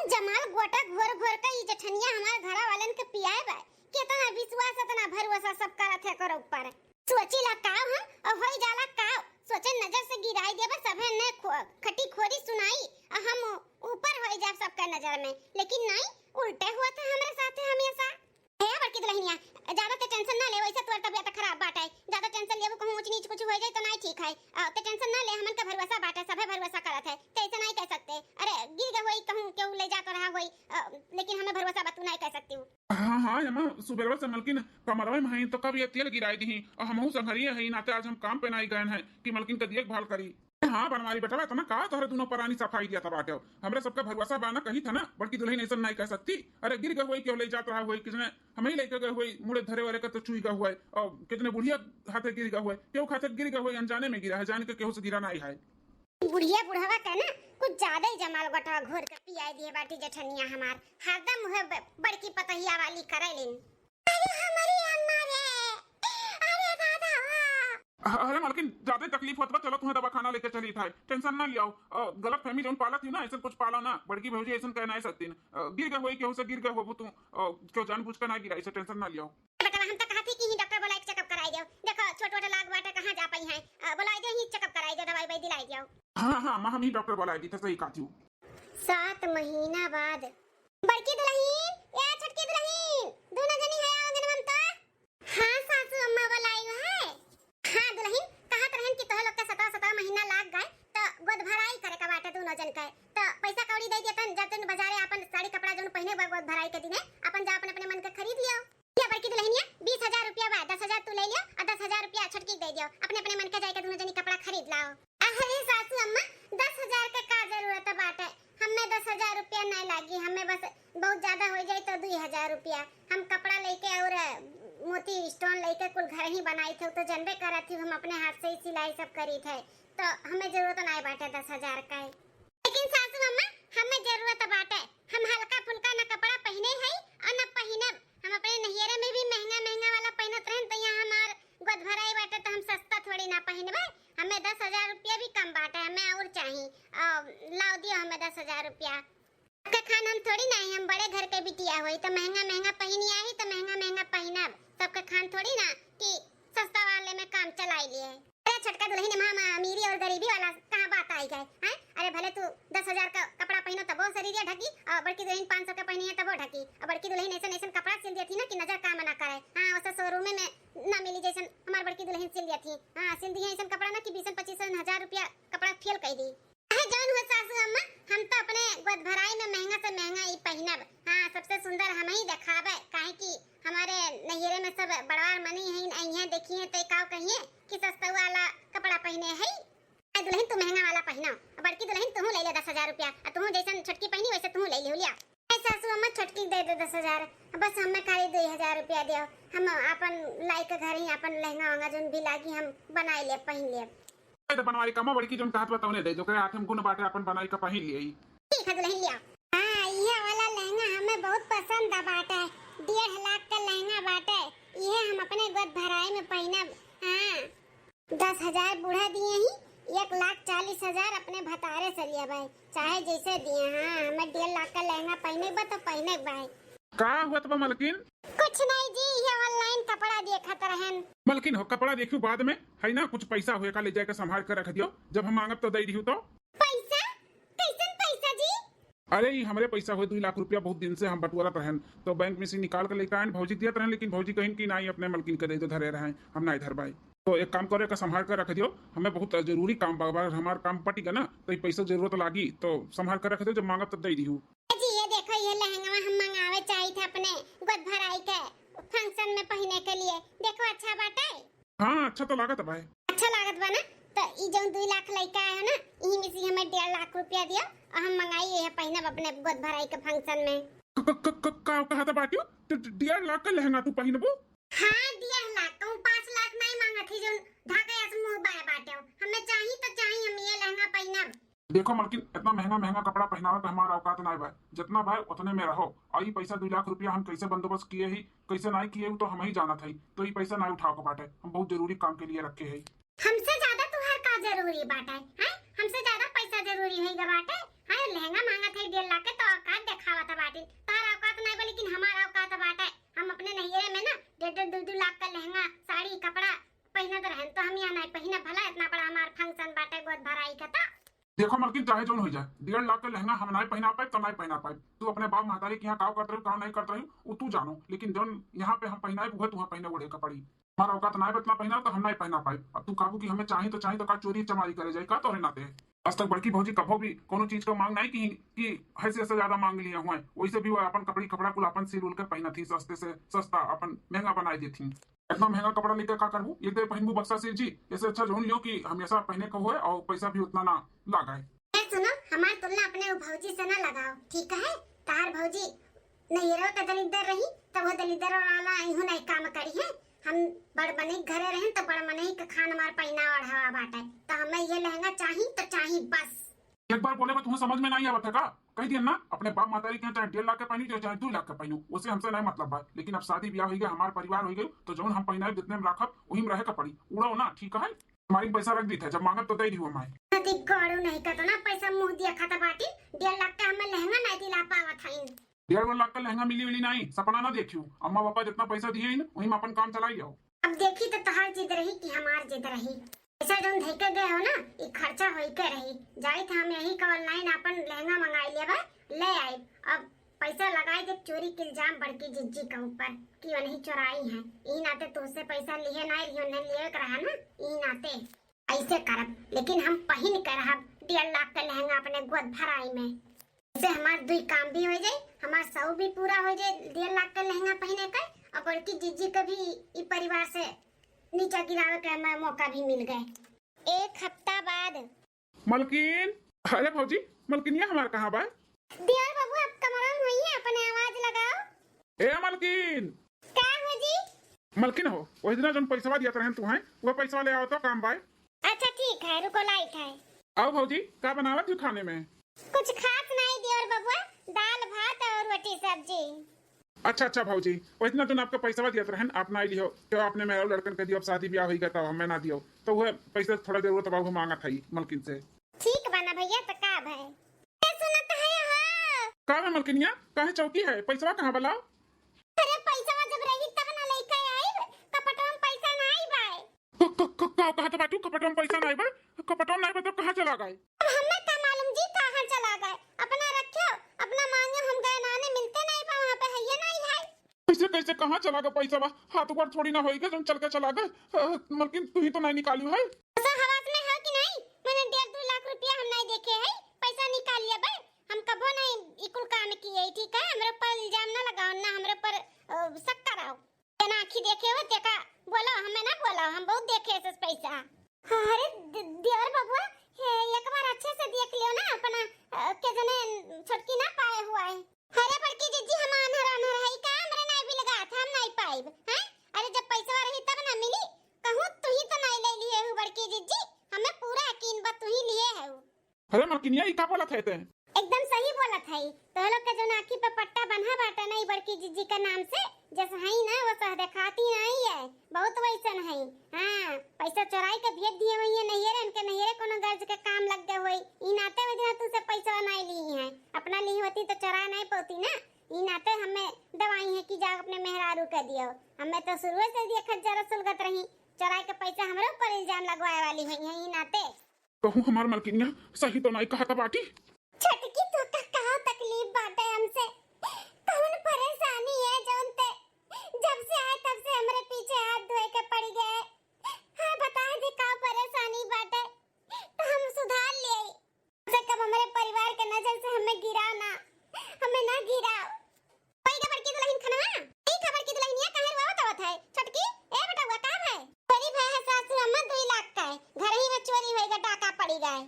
जमाल गोटा घोर का ये जठनिया हमारे घर वालन के पियाए बा, कितना विश्वास इतना भरोसा सब करत है कर ऊपर। सोची ला का हम और होई जाला का, सोचे नजर से गिराई देबे सभे ने खटी खोरी सुनाई हम ऊपर होई जा सबका नजर में, लेकिन नहीं उल्टे हुआ था हमारे साथ हमेशा। है बड़की दुल्हनिया ज्यादा ते टेंशन ना ले, वैसे तोर तबीयत खराब बाटे, ज्यादा टेंशन लेबो कहूं ऊंच नीच कुछ हो जाए तो नहीं ठीक है। ते टेंशन ना ले, हमन का भरोसा बाटे, सभे भरोसा करत है, ते ऐसा नहीं कह सकते। अरे गिर गए होई कहूं केहू ले जा तो रहा होई, लेकिन हमें भरोसा बा तू नहीं कह सकती हूं। हाँ यमा सुबह से मलकिन कमरवे में हैं तो कब ये तेल गिराई दी और हमहू संघरिए हैं नाते आज हम काम पे नहीं गए हैं कि मलकिन का देखभाल करी। हाँ बनवारी बेटा इतना का तोहरे दोनों परानी सफाई दिया था बाटे, हमरे सबका भरोसा बाना कही था ना, बल्कि दुल्हन ऐसा नहीं कह सकती। अरे गिर गए हुई क्यों ले जात रहा हुई, किसने हमें ही लेकर गए हुई, मुड़े धरे वाले का तो चुई का हुआ है, और कितने बुढ़िया हाथे गिर गए हुए, क्यों खाते गिर गए हुए, अनजाने में गिरा है, जान के केहू से गिरा नहीं है। बुढ़िया बुढ़ावा का ना कुछ ज्यादा ही जमाल गटवा घोर के पियाई दिए बाटी जेठनिया हमार हरदम मुहे बड़की पतहिया वाली करेलिन। अरे हमारी अम्मा रे, अरे दादा अरे मालकिन ज्यादा तकलीफ होत बा, चलो तुम्हें दवा खाना लेके चली था, टेंशन ना लियाओ। गलत फहमी जोन पाला थी ना, ऐसा कुछ पाला ना, बड़की भौजी ऐसा कहना है सकती गिर गए होई केहू से गिर गए हो तुम, क्यों जानबूझ कर ना गिरा, ऐसे टेंशन ना लियाओ। बेटा हम तो कहती कि ही डॉक्टर बुला के चेकअप कराई दो, देखो छोटे-छोटे लाग बाटे कहां जा पाई हैं, बुलाई दो ही चेकअप कराई दो, दवाई दिलाई दो। हाँ मां, हम ही डॉक्टर बुलाई दी था, सही कहा थी। 7 महीना बाद बड़की दुल्हन या छोटकी दुल्हन दोनों जनी है आंगन में तो। हां सासू अम्मा बुलाई है। हां दुल्हन कहत रहन कि तोह लोग के 17 महीना लाग गए तो गोद भराई करे का बाटे दोनों जन के, तो पैसा कौड़ी दे देतन, जतन बाजारे अपन साड़ी कपड़ा जोन पहने गोद भराई के दिने अपन जा अपने मन के खरीद लियो। या बड़की दुल्हनिया 20,000 रुपया बा, 10,000 तू ले लियो और 10,000 रुपया छोटकी दे दियो, अपने मन के जाके दोनों जनी कपड़ा खरीद लाओ। अरे सासू अम्मा 10,000 के का जरूरत बाटे, हमें 10,000 रुपया नहीं लागी, हमें बस बहुत ज्यादा हो जाए तो 2,000 रुपया, हम कपड़ा लेके और मोती स्टोन लेके कुल घर ही बनाई थे, तो जनबे करा थी हम अपने हाथ से ही सिलाई सब करी थे, तो हमें जरूरत नहीं बाटे 10,000 का। लेकिन सासू अम्मा हमें जरूरत बाटे, हम हल्का फुल्का न कपड़ा पहने है और न पहनब, हम अपने नहियरे में भी महंगा वाला पहनत रहन, तो यहाँ हमार गोद भराई बाटे तो हम सस्ता थोड़ी ना पहनबे, हमें 10,000 रुपया भी कम बाटे, हमें और चाहिए, लाओ दियो हमें 10,000 रुपया का खान, हम थोड़ी ना हम बड़े घर के बिटिया होई तो महंगा पहनी आई तो महंगा पहनब, सबका खान थोड़ी ना कि सस्ता वाले में काम चलाई लिए। अरे छोटका दुल्हन में अमीरी और गरीबी वाला कहां बात आई गए हैं? अरे भले तू 10,000 का कपड़ा पहनो तब वो शरीर ढकी, और बड़की दुल्हन 500 का पहनी है तब वो ढकी, और बड़की दुल्हन ऐसा कपड़ा सिल दी थी ना कि नजर काम ना करे। हां उसे शोरूम में ना मिली जैसन हमार बड़की दुल्हन सिल दी थी। हां सिल दी है ऐसा कपड़ा ना कि 20-25 रुपया कपड़ा फेल कर दी। जान हो सासू अम्मा हम तो अपने गोद भराई में महंगा से महंगा ही पहनब, हां सबसे सुंदर हम ही दिखावे, काहे कि हमारे नहिरे में सब बड़वार मनी है, अइया देखिए तो काव कहिए कि सस्ता वाला कपड़ा पहने है। दुल्हन तू महंगा वाला पहनो, बड़की दुल्हन तू ले ले 10,000 रुपया, तू जैसन छोटकी पहनी वैसे तू ले लिया। सासू अम्मा छोटकी दे दे 10,000, बस हमें खाली 2,000 रुपया दियो, हम अपन लाई के घर ही अपन लहंगा वंगा जोन भी लागी हम बनाई ले पहन ले। तो बनवाई कमा बड़की जोन कहत बताउने दे, जो के आठ हम गुण बाटे अपन बनाई का पहन लियई। ठीक है दुल्हन लिया। हां ये वाला लहंगा हमें बहुत पसंद बाटे, 1.5 लाख का लहंगा बाटे, ये हम अपने गोद भराई में पहनब। हां 10,000 बूढ़ा दिए ही, 1,40,000 अपने भतारे से लिया भाई, चाहे जैसे दिए। हां हमें 1.5 लाख का लहंगा पहने बा तो पहने भाई। का हुआ बा मलकिन? कुछ नहीं जी, ये ऑनलाइन कपड़ा देखत रहन। मलकिन हो कपड़ा देखियो बाद में है ना, कुछ पैसा होए का ले जाके संभाल कर रख दियो, जब हम मांगब तो दे दियो। तो पैसा कैसन पैसा जी? अरे ये हमारे पैसा हुए 2 लाख रुपया, बहुत दिन से हम बटुआरत रहन, तो बैंक में से निकाल कर लेकर आए, भौजी दियत रहन, लेकिन भौजी कहीं की नहीं अपने मलकिन के दे दो धरे रहे, हम नहीं धर पाए। तो एक काम करे का संभाल कर रख दियो, हमें बहुत जरूरी काम बा, हमारा काम पटी ना तो ये पैसा जरूरत लागी, तो संभाल कर रख दियो, जब मांगब तब दे दियो। जी ये देखो ये लहंगा हम मंगावे चाहिए थे अपने गोद भराई के फंक्शन में पहने के लिए, देखो अच्छा बाटे। हाँ अच्छा तो लागत भाई, अच्छा लागत बा ना, तो ई जो 2 लाख लइका है ना, यही में से हमें 1.5 लाख रुपया दियो और हम मंगाई है पहनब अपने गोद भराई के फंक्शन में। का कहा था बाटियो, तो 1.5 लाख का लहंगा तू पहनबो? हां 1.5 लाख कहूं, 5 लाख नहीं मांगा थी जो ढाका ऐसे मुंह बाय बाटे, हमें चाहिए तो चाहिए हम ये लहंगा पहनब। देखो मलकिन इतना महंगा कपड़ा पहनावे का हमारा औकात नहीं भाई, जितना भाई उतने में रहो, और ये पैसा 2 लाख रुपया हम कैसे बंदोबस्त किए ही कैसे नहीं किए तो हम ही जाना था, तो ये पैसा नहीं उठाओ बाटे, हम बहुत जरूरी काम के लिए रखे है। हमसे ज्यादा तुम्हार का जरूरी बाटे है, हमसे ज्यादा पैसा जरूरी है गा बाटे। हां लहंगा मांगा था 1.5 लाख के, तो औकात दिखावा था बाटे, तार औकात नहीं बा, लेकिन हमारा औकात बाटे, हम अपने नहिरे में ना 1.5-2 लाख का लहंगा साड़ी कपड़ा पहनत रहन, तो हम यहाँ नहीं पहने, भला इतना बड़ा हमार फंक्शन बाटे गोद भराई का। था देखो मलकिन चाहे जोन हो जाए, 1.5 लाख का लहंगा हम नहीं पहना पाए तो नहीं पहना पाए, तू अपने बाप महतारी के यहाँ काम करते रहो काम नहीं करते रही वो तू जानो, लेकिन जोन यहाँ पे हम पहनाए वो तू पहने ओढ़े का पड़ी, हमारा औकात नहीं इतना पहना तो हम नहीं पहना पाए। अब तू काबू की हमें चाहिए तो का चोरी चमारी करे जाए का तोरे नाते। आज तक बड़की भौजी कभो भी कोनो चीज का मांग नहीं की कि हैसियत से ज्यादा मांग लिया हुआ है, वैसे भी वो अपन कपड़ा कुल अपन सिल उल के पहना थी, सस्ते से सस्ता अपन महंगा बनाई दी थी। इतना महंगा कपड़ा लेकर का करबू, एक दे पहनबू बक्सा सिर जी, ऐसे अच्छा जोन लियो कि हमेशा पहने को होए और पैसा भी उतना ना लगाए। सुनो हमार तुलना अपने भौजी से ना लगाओ, ठीक है? तार भौजी नहिरो के दलिद्दर रही तो वो दलिद्दर वाला इहो नहीं काम करी है, हम बड़ बने घरे रहें तो बड़ मने के खान मार पहना ओढ़ावा बाटे, तो हमें ये लहंगा चाहिए तो चाहिए बस। एक बार बोले तुम्हें समझ में नहीं आवत है का? कह दिया ना, अपने बाप मातारी के चाहे 1.5 लाख के पहनी चाहे 2 लाख के पहनू, उससे हमसे नहीं मतलब है। लेकिन अब शादी ब्याह हो गया, हमारे परिवार हो गए, तो जो हम पहनाए जितने में रखब वही में रहे का पड़ी। उड़ो ना, ठीक है? हमारी पैसा रख दी था, जब मांगत तो दे दी हमारे। नदी गड़ू नहीं का तो ना पैसा मुंह दिया खाता बाटी 1.5 लाख का हमें लहंगा नहीं दिला पावत हईन। 1.5 लाख का लहंगा मिली मिली नहीं, सपना ना देखियो। अम्मा पापा जितना पैसा दिए वही में अपन काम चलाई जाओ। अब देखी तो तहार जिद रही कि हमार जिद रही। पैसा जो धैके गए हो ना, ये खर्चा होई के रही। जाई था हम यही का ऑनलाइन अपन लहंगा मंगाई लेबा, ले आई। अब पैसा लगाई जब चोरी के इल्जाम बड़की जिज्जी के ऊपर कि वो नहीं चुराई है। ई नाते तुझसे पैसा लिए नहीं लियो नहीं लिए के रहा ना, ई नाते ऐसे करब। लेकिन हम पहन के रहब 1.5 लाख का लहंगा अपने गोद भराई में। इससे हमार दुई काम भी हो जाए, हमार सौ भी पूरा हो जाए 1.5 लाख का लहंगा पहने का, और बड़की जिज्जी का भी ई परिवार से नीचा गिरावे का हमें मौका भी मिल गए। 1 हफ्ता बाद मलकिन, अरे भौजी मलकिनिया हमार कहाँ बा? दियर बाबू आप कमरन हुई है, अपने आवाज लगाओ। ए मलकिन, का हो जी? मलकिन हो वही दिन जो पैसा दिया रहन तू है, वो पैसा ले आओ तो काम बाय। अच्छा ठीक है, रुको लाइट है। आओ भौजी, क्या बनावत हो खाने में? कुछ खास नहीं दियर बाबू, दाल भात और रोटी सब्जी। अच्छा अच्छा भौजी, वो इतना जो आपका पैसा दिया रहन आप ना लियो, तो आपने मेरे लड़कन के दियो, अब शादी ब्याह हो गया तो हमें ना दियो, तो वह पैसा थोड़ा जरूरत बाबू मांगा था मलकिन से। ठीक बना भैया, तो का भाई सुनत है? हां का है मलकिनिया, कहाँ चौकी है? पैसा कहाँ बला? अरे पैसा जब रही तब ना लेके आई, कपटवा में पैसा नहीं बाय। कहाँ तो बाटू कपटवा में पैसा नहीं बा? कपटवा नहीं बा तो कहाँ चला गए? अब हमें का मालूम जी कहाँ चला गए। अपना रखो, अपना मांगे, हम गए नाने मिलते नहीं पा वहाँ पे, है ये नहीं है। कैसे कैसे कहाँ चला गया पैसा बा? हाथ ऊपर थोड़ी ना होएगा जो चल के चला गए। मलकिन तू ही तो नहीं निकाली है। तो हवास में है कि नहीं? मैंने 1.5-2 लाख रुपया हम नहीं देखे है, पैसा निकाल लिया बे। हम कबो नहीं इकुल काम किए, ठीक है? हमरे पर इल्जाम ना लगाओ, ना हमरे पर शक कराओ। ना आंखी देखे हो तेका बोलो, हमें ना बोलो, हम बहुत देखे ऐसे पैसा। अरे देवर बाबू, एक बार अच्छे से देख लियो ना, अपना के जने छटकी ना पाए हुआ है। अरे बड़की जीजी, हम अनहर अनहर है का, हमरे नहीं भी लगा था, हम नहीं पाइब हैं। अरे जब पैसा रही तब ना मिली, कहूं तू ही तो नहीं ले लिए हो बड़की जीजी, हमें पूरा यकीन बा तू ही लिए है। अरे मलकिनिया ई का बोलत है ते? एकदम सही बोलत है। तो लोग के जो नाकी पे पट्टा बंधा बाटा नहीं बड़की जीजी का नाम से, जैसे है ना वो सह दिखाती नहीं है, बहुत वैसन है। हां पैसा चोराई के भेज दिए हुई है, नहीं रे इनके नहीं रे कोनो गर्ज के काम लग गए होई। ई नाते वजह तू से पैसा नहीं ली है, अपना ली होती तो चोरा नहीं पाती ना। ई नाते हमें दवाई है कि जा अपने मेहरारू के दियो। हमें तो शुरू से दिए खज्जर सुलगत रही, चोराई के पैसा हमरे ऊपर इल्जाम लगवाए वाली है। ई नाते कहूं हमार मलकिनिया सही तो नहीं कहा था बाटी। छटकी तो का कहा तकलीफ बाटे हमसे, कौन परेशानी है जोनते जब से आए तब से हमरे पीछे हाथ धोए के पड़ गए। हां बता दे का परेशानी बाटे, तो हम सुधार ले। से कब हमारे परिवार के नजर से हमें गिरा ना, हमें ना गिराओ। कोई का बड़की दुल्हन खनवा ई खबर की दुल्हनिया काहे रोवत है? छटकी ए बेटा वो का है? गरीब है सासू अम्मा 2 लाख का है, घर ही में चोरी होएगा, डाका पड़ी गए।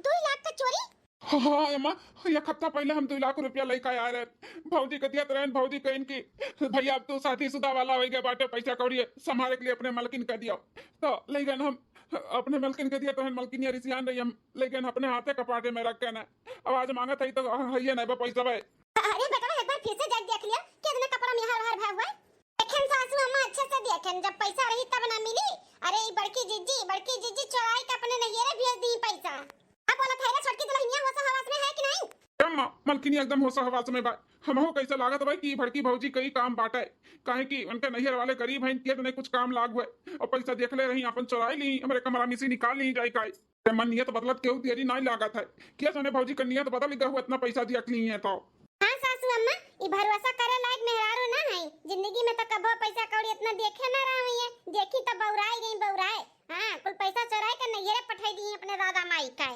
2 लाख का चोरी? हाँ अम्मा, एक हफ्ता पहले हम 2 लाख रुपया लेके आया रहे। भौजी के दियत रहन, भौजी कहिन की भैया अब तो शादीशुदा वाला हो गया बाटे, पैसा कौड़ी संभाले के लिए अपने मलकिन का दियो। तो लेकिन हम अपने मलकिन के दिया तो मलकिन रिसियान रही हम, लेकिन अपने हाथे कपाटे में रख के ना आवाज मांगा था तो हइये नहीं बा पैसा बा। अरे बेटा एक बार फिर से जाके देख लिया कितने कपड़ा में हर हर भाग हुआ। देखें सासू अम्मा अच्छे से देखें, जब पैसा रही तब ना मिली। अरे बड़की जीजी चोराई के अपने नहिये भेज दी पैसा। अब बोला था रे छोटकी दुल्हनिया होश हवास में है कि नहीं? अम्मा मलकिनी एकदम होश हवास में बा। हमहू कैसे लागत भाई कि भड़की भौजी कई काम बाटे, काहे कि उनके नैहर वाले गरीब हैं, के नहीं कुछ काम लाग हुए और पैसा देख ले रही, अपन चुराई ली, हमारे कमरा में से निकाल ली जाए काय। मन नियत बदलत केहू देरी नहीं लागत है। क्या सुने भौजी का नियत बदल गया हुआ, इतना पैसा दिया ली है तो। हां सासू अम्मा, ई भरोसा करे लायक मेहरारू ना है। जिंदगी में तो कबो पैसा कौड़ी इतना देखे ना रही है, देखी तो बौराई गई बौराए। हां कुल पैसा चुराई के नैहरे पठाई दी अपने दादा माई का।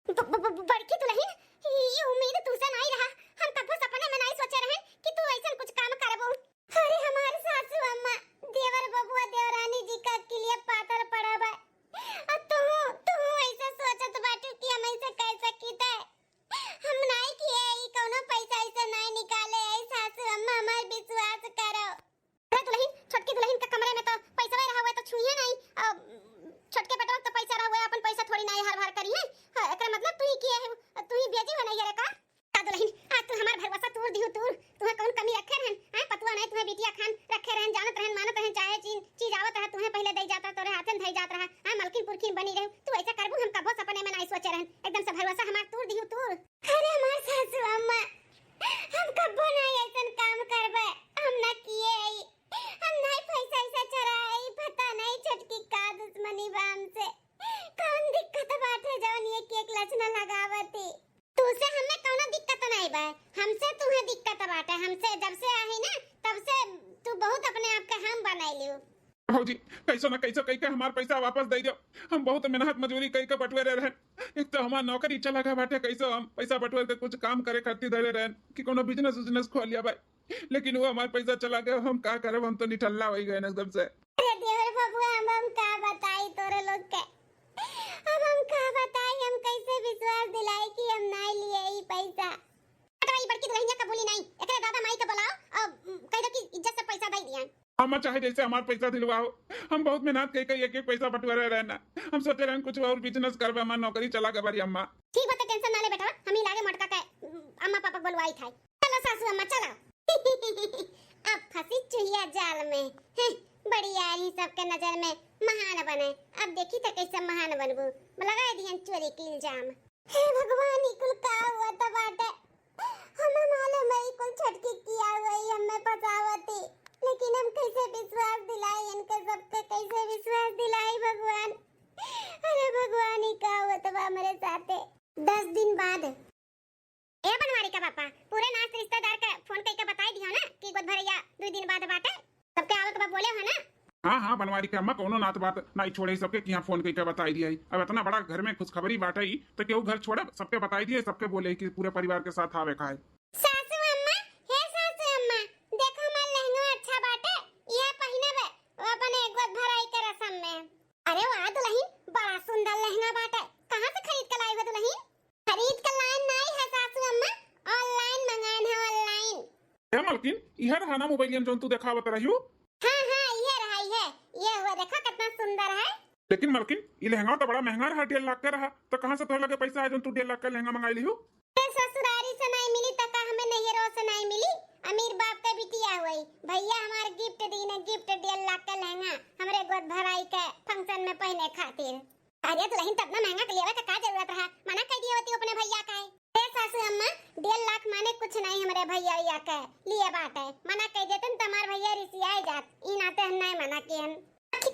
बड़की दुल्हन ये उम्मीद तुझसे नहीं रहा, हम कभी सपने में नहीं सोचे रहे कि तू ऐसा कुछ काम करबो। अरे हमारे सासू अम्मा देवर बबुआ देवरानी जी का किलिए पातर पड़ा बा, तू ऐसा सोचत बाटू कि हम ऐसा कैसे कीते? हम नहीं किए, ई कोनो पैसा ऐसा नहीं निकाले। ऐ सासू अम्मा हमार विश्वास करो। अरे दुल्हन छोटकी दुल्हन के कमरे में तो पैसा रहा हुआ तो छुइए नहीं, छोटके बेटा तो पैसा रहा हुआ, अपन पैसा थोड़ी नहीं हर भर करी है। एकरा तू ही बेजी हो नहीं रे का दुल्हन आज तू हमार भरवसा तोड़ दियो तू तुम्हें कौन कमी रखे रहन हैं पतुआ नहीं तुम्हें बिटिया खान रखे रहन जानत रहन मानत रहन चाहे चीज आवत रहा तुम्हें पहले दई जाता तोरे हाथन धई जात रहा हां मलकिन पुरखिन बनी रहे तू ऐसा करबू हम कबो सपने में नहीं सोचे रहन एकदम से भरवसा हमार तोड़ दियो तू अरे हमार सासू अम्मा हम कबो नहीं ऐसन काम करबे हम ना किए हम नहीं पैसा ऐसा चराई पता नहीं छटकी का दुश्मनी बाम से कौन दिक्कत बाटे जवन ये केक लचना लगावती तुसे हमें कोनो दिक्कत नहीं बा हमसे तुम्हें दिक्कत बाटे हमसे जब से आई ना तब से तू बहुत अपने आप का हम बनाई लियो भौजी कैसो ना कैसो कई के हमार पैसा वापस दे दियो हम बहुत मेहनत मजदूरी कई के बटवे रहे एक तो हमार नौकरी चला गया बाटे कैसो हम पैसा बटवे के कुछ काम करे खातिर धरे रहे कि कोनो बिजनेस खोल लिया भाई लेकिन वो हमार पैसा चला गया हम का करब हम तो निठल्ला हो गए एकदम से अरे देवर बबुआ हम का बताई तोरे लोग के अब हम का बताई हम कैसे विश्वास दिलाई कि हम नहीं लिए ई पैसा अटवाई बड़की दुल्हनिया कबूली नहीं एकरे दादा माई के बुलाओ अब कह दो कि इज्जत से पैसा दे दिया हम चाहे जैसे हमार पैसा दिलवाओ हम बहुत मेहनत कई कई एक पैसा बटवारे रहना हम सोचे रहे कुछ और बिजनेस करबे हमार नौकरी चला गया बारी अम्मा ठीक बात टेंशन ना ले बेटा हम ही लागे मटका के अम्मा पापा बुलवाई थाई चलो सासू अम्मा चलो अब फंसी चुहिया जाल में बड़ी यारी सबके नजर में महान बने अब देखी तो कैसे महान बनबू लगा दिहन चोरी के इल्जाम हे भगवान इकुल का हुआ तो बाटे हमें मालूम है इकुल छटकी किया हुई हमें फसावती लेकिन हम कैसे विश्वास दिलाई इनके सबके कैसे विश्वास दिलाई भगवान अरे भगवान ही का हुआ तो मेरे साथे 10 दिन बाद ए बनवारी का पापा पूरे नाच रिश्तेदार का फोन करके बताई दियो ना कि गोद भरैया 2 दिन बाद बाटे सबके आवत बा बोले हो ना हाँ बनवारी के अम्मा कोनो नात बात नहीं छोड़े सबके कि यहाँ फोन करके बताई दिया अब इतना बड़ा घर में खुशखबरी बाटे तो केहू घर छोड़े सबके बताई दिए सबके बोले कि पूरे परिवार के साथ आवे खाए सासू अम्मा हे सासू अम्मा देखो हमार लहंगा अच्छा बाटे यह पहिनबे वो अपने गोद भराई के रस्म में अरे वाह दुल्हन बड़ा सुंदर लहंगा बाटे कहां से खरीद के लाई हो दुल्हन खरीद के लाइन नहीं है सासू अम्मा ऑनलाइन मंगाइन है ऑनलाइन ए मलकिन इहर हाना मोबाइल जोन तू देखावत रहियो ये हुआ देखा कितना सुंदर है लेकिन मलकिन ये लहंगा तो बड़ा महंगा रहा 1.5 लाख का रहा तो कहाँ से तोहर लगे पैसा है जो तू 1.5 लाख का लहंगा मंगाई लियो ससुरारी से नहीं मिली तो का हमें नैहरों से नहीं मिली अमीर बाप के बिटिया हुई भैया हमारे गिफ्ट दीने गिफ्ट 1.5 लाख का लहंगा हमरे गोद भराई के फंक्शन में पहने खातिर अरे दुल्हन तब ना महंगा के लेवे का जरूरत रहा मना कर दिए होती अपने भैया का है सासू अम्मा 1.5 लाख माने कुछ नहीं हमरे भैया के लिए बात है मना कर देते तो हमार भैया रिसिया जात ई नाते हम नहीं मना कियन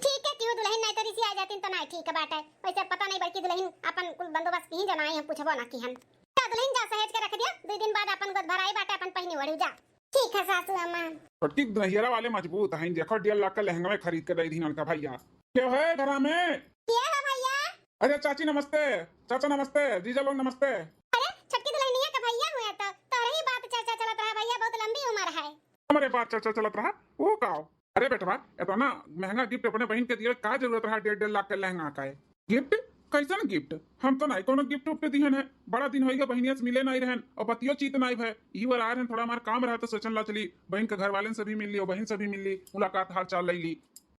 ठीक है क्यों दुल्हन नहीं तो रिसिया जाती तो नहीं ठीक है बात है वैसे पता नहीं बल्कि दुल्हन अपन कुल बंदोबस्त ही जनाई हम पूछबो ना कि हम दुल्हन जा सहेज के रख दिया 2 दिन बाद अपन गोद भराई बाटे अपन पहिनी वड़ू जा ठीक है सासू अम्मा पट्टी दहिया वाले मजबूत हैं देखो 1.5 लाख का लहंगा में खरीद के दई दी उनका भैया क्या है घर में क्या है भैया अरे चाची नमस्ते चाचा नमस्ते जीजा लोग नमस्ते अरे छटकी दुल्हनिया का भैया हुआ तो तोरे ही बात चर्चा चलत रहा भैया बहुत लंबी उम्र है हमारे बात चर्चा चलत रहा वो का अरे बेटवा इतना महंगा गिफ्ट अपने बहन के दिए का जरूरत रहा 1.5 लाख का लहंगा का है गिफ्ट कैसा ना गिफ्ट हम तो नहीं कोनो गिफ्ट पे दिहन है बड़ा दिन होइगा बहनिया से मिले नहीं रहन और पतियो चीत नहीं भय ई बार आ रहन थोड़ा हमार काम रहा तो सोचन ला चली बहन के घर वाले से भी मिल ली और बहन से भी मिल ली मुलाकात हाल चाल ले ली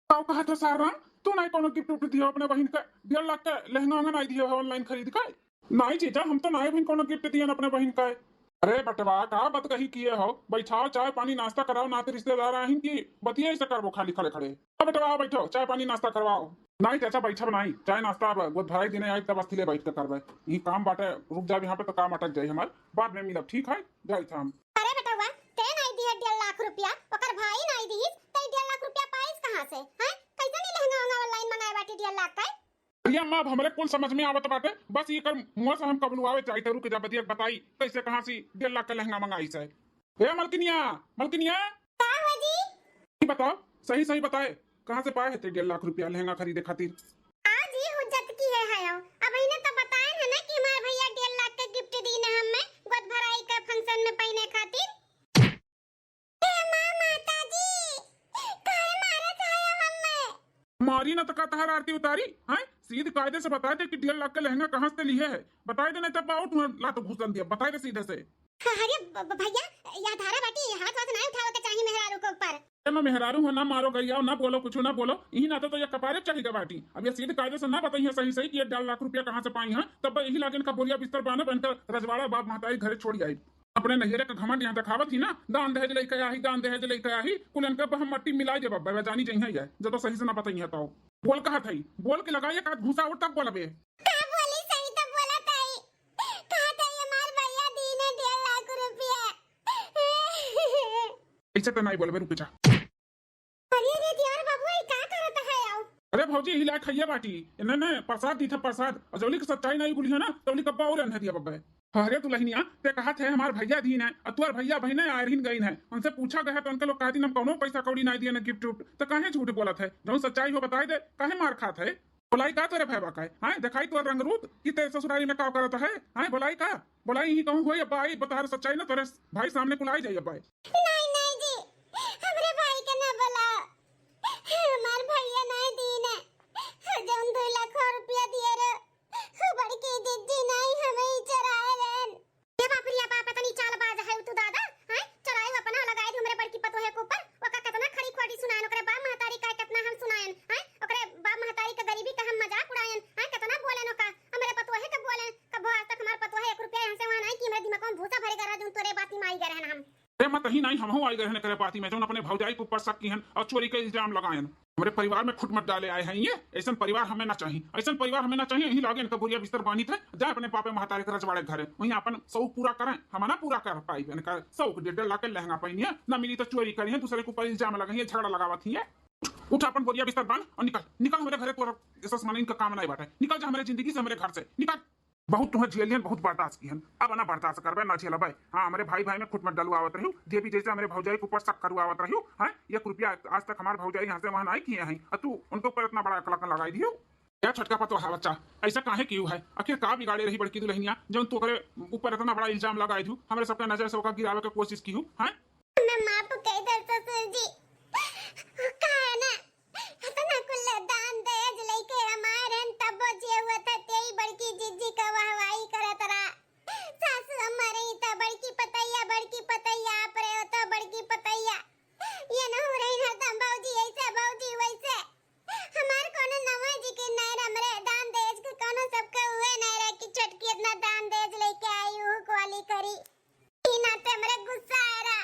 का कहा था सारा तू नहीं कोनो गिफ्ट दियो अपने बहन का 1.5 लाख का लहंगा नहीं दियो ऑनलाइन खरीद का नहीं जीजा हम तो नहीं कोनो गिफ्ट दियन अपने बहन का अरे बटवा का बात कही किए हो बैठाओ चाय पानी नाश्ता कराओ नाते रिश्तेदार आहिन की बतिये से करबो खाली खड़े खड़े अब बटवा बैठो चाय पानी नाश्ता करवाओ नहीं चाचा बैठब नहीं चाय नाश्ता अब गोद भराई दिने आई तब अस्थिले बैठ के करबे ई काम बाटे रुक जा यहाँ पे तो काम अटक जाए हमार बाद में मिलब ठीक है जाई था हम अरे बेटवा ते नहीं दिए 1.5 लाख रुपया ओकर भाई नहीं दी ते 1.5 लाख रुपया पाइस कहां से हैं कैसे नहीं लहंगा ऑनलाइन मंगाए बाटे 1.5 लाख का भैया माँ हमरे कुल समझ में आवत बाटे बस ये कर मुंह से हम कबलुआवे चाहते रुक जा बतिया बताई कैसे कहां से 1.5 लाख का लहंगा मंगाई से ए मलकिनिया का हो जी बताओ सही सही बताए कहां से पाए है 1.5 लाख रुपया लहंगा खरीदे खातिर आज ही हुज्जत की है अब इन्हें तो बताए है ना कि हमारे भैया 1.5 लाख का गिफ्ट दीने हमें गोद भराई का फंक्शन में पहने खातिर हे मां माता जी काहे मारे चाहे हमें मारी ना तका तहर आरती उतारी हैं सीधे कायदे से बता दे कि 1.5 लाख का लहंगा कहां से लिए है बता दे नहीं तब आउट ला तो घुसन दिया बता दे सीधे से अरे भैया या धारा बाटी हाथ नहीं उठावे के चाहिए मेहरारू के ऊपर मैं मेहरारू हूँ, ना मारो गैया, ना बोलो कुछ, ना बोलो यही नाते तो ये कपारे चाहिए बाटी। अब ये सीधे कायदे से ना बताइए सही सही कि ये 1.5 लाख रुपया कहाँ से पाई है, तब यही लागे इनका बोरिया बिस्तर बाना बनकर रजवाड़ा बाप महतारी घरे छोड़ी आई। अपने नैहरे का घमंड यहाँ दिखावत ही ना, दान दहेज लेके आई, दान दहेज लेके आई, कुल इनके हम मट्टी मिलाई दे बब्बा जानी चाहिए है जो तो सही से ना बताइए। तो बोल कहा था बोल के लगाइए का घुसा और तक बोला बे का बोली सही तो बोला ताई, कहा था ये मार भैया दीन है 1.5 लाख रुपया। ऐसे तो नहीं बोलबे, रुक जा। अरे रे दियार बाबू ये का करत है आओ। अरे भौजी हिला खइया बाटी इन्हें प्रसाद दी था प्रसाद, और जौली की सच्चाई नहीं गुली है ना तौली कब्बा और अनह दिया बब्बे। अरे तू लहनिया ते कहा थे हमार भैया दीन है और तुअर भैया बहने आयरहीन गईन है, उनसे पूछा गया तो उनके लोग कहती हम कौनो पैसा कौड़ी नहीं दिए ना गिफ्ट उफ्ट, तो काहे झूठ बोलत है, जो सच्चाई हो बताई दे, काहे मार खात है। बोलाई का तेरे भैया का है दिखाई तो रंगरूप कि तेरे ससुराली में का करता है बोलाई का, बोलाई ही कहूँ हो अब्बा आई बता सच्चाई ना तेरे भाई सामने कुलाई जाइए अब्बा। नहीं नहीं जी हमरे भाई के ना बोला, हमार भैया नहीं दीन है जौन 2 लाख रुपया दिए रे बड़की जिज्जी नहीं हमें ही चराए रेन। ये बापरिया बा पता नहीं चाल बाज है तू दादा हैं चराए अपना लगाए दी हमरे बड़की पतो है के ऊपर ओका कितना खड़ी खोड़ी सुनाएन ओकरे बा महतारी का कितना हम सुनाएन हैं ओकरे बा महतारी का गरीबी का हम मजाक उड़ाएन हैं कितना बोलेन ओका हमरे पतो है के बोलेन कब आज तक हमार पतो है 1 रुपया यहां से वहां नहीं कि हमरे दिमाग में भूसा भरेगा रहा जो तोरे बाती में आई गए रहन हम। अरे मत ही नहीं हम हो आई गए हैं करे पाती में जो अपने भौजाई के ऊपर शक की हैं और चोरी के इल्जाम लगाएन, हमारे परिवार में खुट मत डाले आए हैं ये ऐसा परिवार हमें ना चाहिए, ऐसा परिवार हमें ना चाहिए। यही लागे इनका बोरिया बिस्तर बानी थे जा अपने पापे महतारे के रजवाड़े घरे वहीं अपन शौक पूरा करें, हम ना पूरा कर पाई इनका शौक 1.5 लाख लहंगा पाई है ना मिली तो चोरी करी है दूसरे के ऊपर इल्जाम लगाई झगड़ा लगावत ही है। उठ अपन बोरिया बिस्तर बांध और निकल निकल हमारे घरे, तो ऐसा माने इनका काम नहीं बाटे, निकल जा हमारे जिंदगी से हमारे घर से निकल। बहुत तुम्हें झेलियन बहुत बर्दाश्त की अब ना बर्दाश्त करबे ना झेल भाई। हाँ हमारे भाई भाई में खुद मत डलवावत रही देवी जैसे हमारे भौजाई के ऊपर शक करवावत रही है, ये रुपया आज तक हमारे भौजाई यहाँ से वहां नहीं किए हैं और तू उनके ऊपर इतना बड़ा कलकन लगाई दियो। क्या छटका पतो है बच्चा ऐसा काहे क्यों है, आखिर का बिगाड़े रही बड़की दुल्हनिया जो तू करे ऊपर इतना बड़ा इल्जाम लगाई थी हमारे सबके नजर से गिरावे की कोशिश की हूँ है। मैं माफ कह दे ससुर जी काहे ना इतना कुल दान दहेज लेके हमारे तब जे हुआ था तेई बड़की जिज्जी का वाहवाही करत रहा, सासू हमारे ही था बड़की पतैया आप रहे हो तो बड़की पतैया ये ना हो रही ना तम बाऊजी ऐसे बाऊजी वैसे हमार कोनो नवा जी के नहीं हमरे दान दहेज के कोनो सबके हुए नहीं रहे कि चटकी इतना दान दहेज लेके आई हूं क्वाली करी ई नाते हमरे गुस्सा आ रहा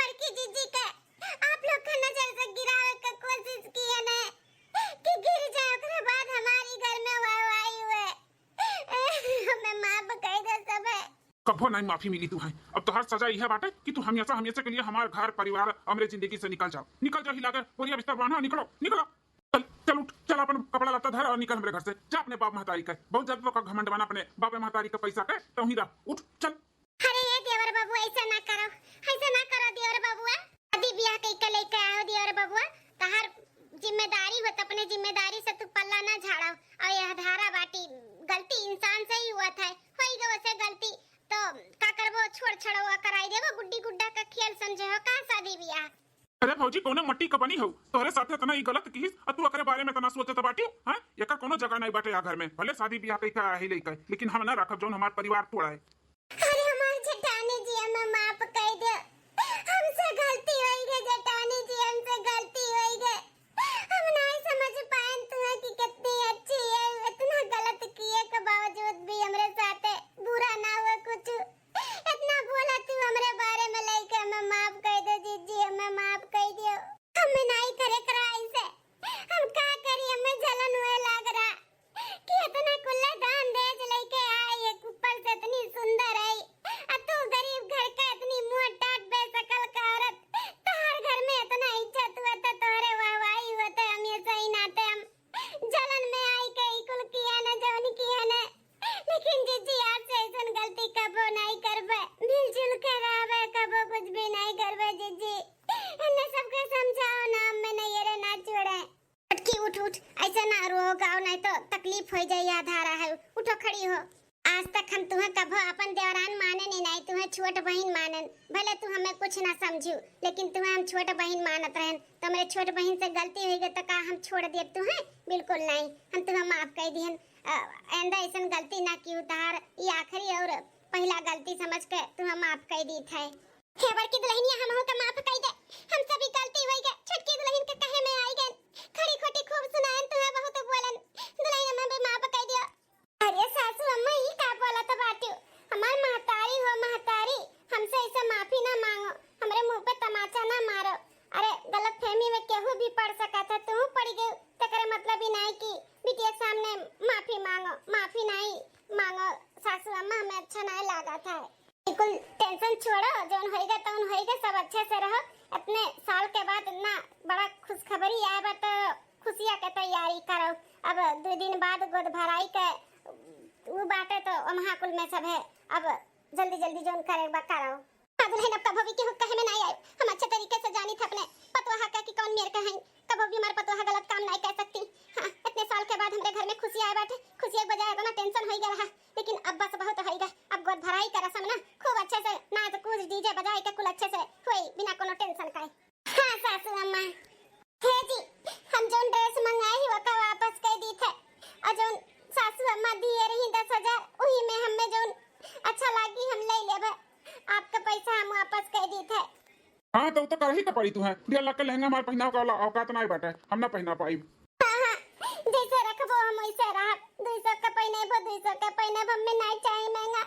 बड़की जिज्जी के आप लोग का नजर से गिरावे का कोशिश की है ना कि गिर जाए उसके बाद हमारी घर में वाहवाही हुए हमें माफ कह दे सब है। कभो नहीं माफी मिली तू है, अब तो हर सजा यह बाटे कि तू हमेशा हमेशा के लिए हमारे घर परिवार हमारे जिंदगी से निकल जाओ हिलाकर बोरिया बिस्तर बांधो निकलो निकलो चल चल उठ चल अपन कपड़ा लत्ता धर और निकल हमारे घर से जा अपने बाप महतारी का बहुत ज्यादा का घमंड बना अपने बाप महतारी का पैसा का तो ही रह उठ चल। अरे ये देवर बाबू ऐसा ना करो देवर बाबू शादी ब्याह कई के लेके आओ देवर बाबू तहर जिम्मेदारी हो तो अपने जिम्मेदारी से तू पल्ला ना झाड़ाओ और यह धारा बाटी गलती इंसान से ही हुआ था होई गो से गलती तो का करबो छोड़ छड़वा कराई देबो गुड्डी गुड्डा का खेल समझे हो का शादी ब्याह। अरे भौजी कोने मट्टी का बनी हो तोरे साथे तना ई गलत की और तू एकरे बारे में तना सोचत बाटी हां एकर कोनो जगह नहीं बाटे आ घर में भले शादी ब्याह कई का ही लेके लेकिन हम ना रखब जोन हमार परिवार तोड़ा है। अरे हमार जेठानी जी हमें माफ कह दे हमसे गलती होई गई जेठानी जी हमसे गलती होई गई हम नहीं समझ पाए तुम्हें कि कितनी अच्छी है इतना गलत किए के बावजूद भी हमरे साथ बुरा ना हुआ कुछ इतना बोला तू हमरे बारे में लेके हमें माफ कह दे जीजी हमें माफ कह दियो हमें नहीं करे कराई से हम का करी हमें जलन हुए लग रहा कि इतना कुल्ला दान दहेज लेके आई एक ऊपर से इतनी सुंदर है और तू गरीब घर का इतनी मुंह टाट बेशकल का औरत तोहर घर में इतना इज्जत हुआ था तोहरे वाहवाही हुआ था हम ये सही नाते हम जलन में आई के कुल किया ना जौन किया ना लेकिन जीजी आज से ऐसा गलती कबो नहीं करबे मिलजुल के रहबे कबो कुछ भी नहीं करबे जीजी इन्हें सबके समझाओ ना मैं नहीं ये ना छोड़े अटकी उठ उठ ऐसा ना रो गाओ नहीं तो तकलीफ हो जाए याद आ रहा है उठो खड़ी हो। आज तक हम तुम्हें कभो अपन देवरान माने नहीं तुम्हें छोट बहन मानन भले तू हमें कुछ ना समझू लेकिन तुम्हें हम छोट बहन मानत रहन तो मेरे छोट बहन से गलती हो गई तो का हम छोड़ दे तुम्हें बिल्कुल नहीं हम तुम्हें माफ कर दिहन आइंदा ऐसा गलती ना की उतार ये आखिरी और पहला गलती समझ के तुम्हें माफ कर दी थे। हे बड़की दुल्हनिया हमहू का माफ कई दे, हमसे भी गलती होई गए, छोटकी दुल्हन के कहे में आई गए, खड़ी खोटी खूब सुनाएन तुम्हें बहुत बोलन, दुल्हन में भी माफ कई दियो। अरे सासू अम्मा ई का बोला तो बाटियो, हमार महतारी हो महतारी, हमसे ऐसे माफी ना मांगो, हमरे मुंह पे तमाचा ना मारो। अरे गलत फहमी में केहू भी पड़ सका था, तू पड़ गई, तकरे मतलब ही नहीं कि बिटिया के सामने माफी मांगो, माफी नहीं मांगो सासू अम्मा, हमें अच्छा नहीं लगा था। बिल्कुल टेंशन छोड़ो, जोन होएगा तौन होएगा, सब अच्छे से रहो। अपने साल के बाद इतना बड़ा खुशखबरी आए बा तो खुशियां के तैयारी करो। अब 2 दिन बाद गोद भराई के वो बाटे तो महाकुल में सब है, अब जल्दी जल्दी जोन करेगा करो। दुल्हन अब कभी के कहे में नहीं आए, हम अच्छे तरीके से जानी थे अपने पतोहा का कि कौन मेरे का है, कभी भी हमारे पतोहा गलत काम नहीं कर सकती। हाँ, इतने साल के बाद हमारे घर में खुशी आए बैठे, खुशी के बजाय इतना टेंशन हो गया रहा, लेकिन अब बस बहुत होएगा। अब गोद भराई का रस्म ना खूब अच्छे से नाच कूद डीजे बजाए के कुल अच्छे से होई, बिना कोनो टेंशन का। हां सासू अम्मा, हे जी हम जोन ड्रेस मंगाए ही वका वापस कर दी थे, और जोन सासू अम्मा दिए रही 10,000, वही में हमें जोन अच्छा लगी हम ले लेबे, आपका पैसा हम वापस कर दी थे। हाँ तो कर ही का पड़ी तू है, 1.5 लाख का लहंगा हमारे पहनाव का औकात नहीं बाटे, हम ना पहना पाई। हाँ, जैसे रखबो हम वैसे रह, 200 का पहने 200 का पहने, हमें नहीं चाहिए महंगा।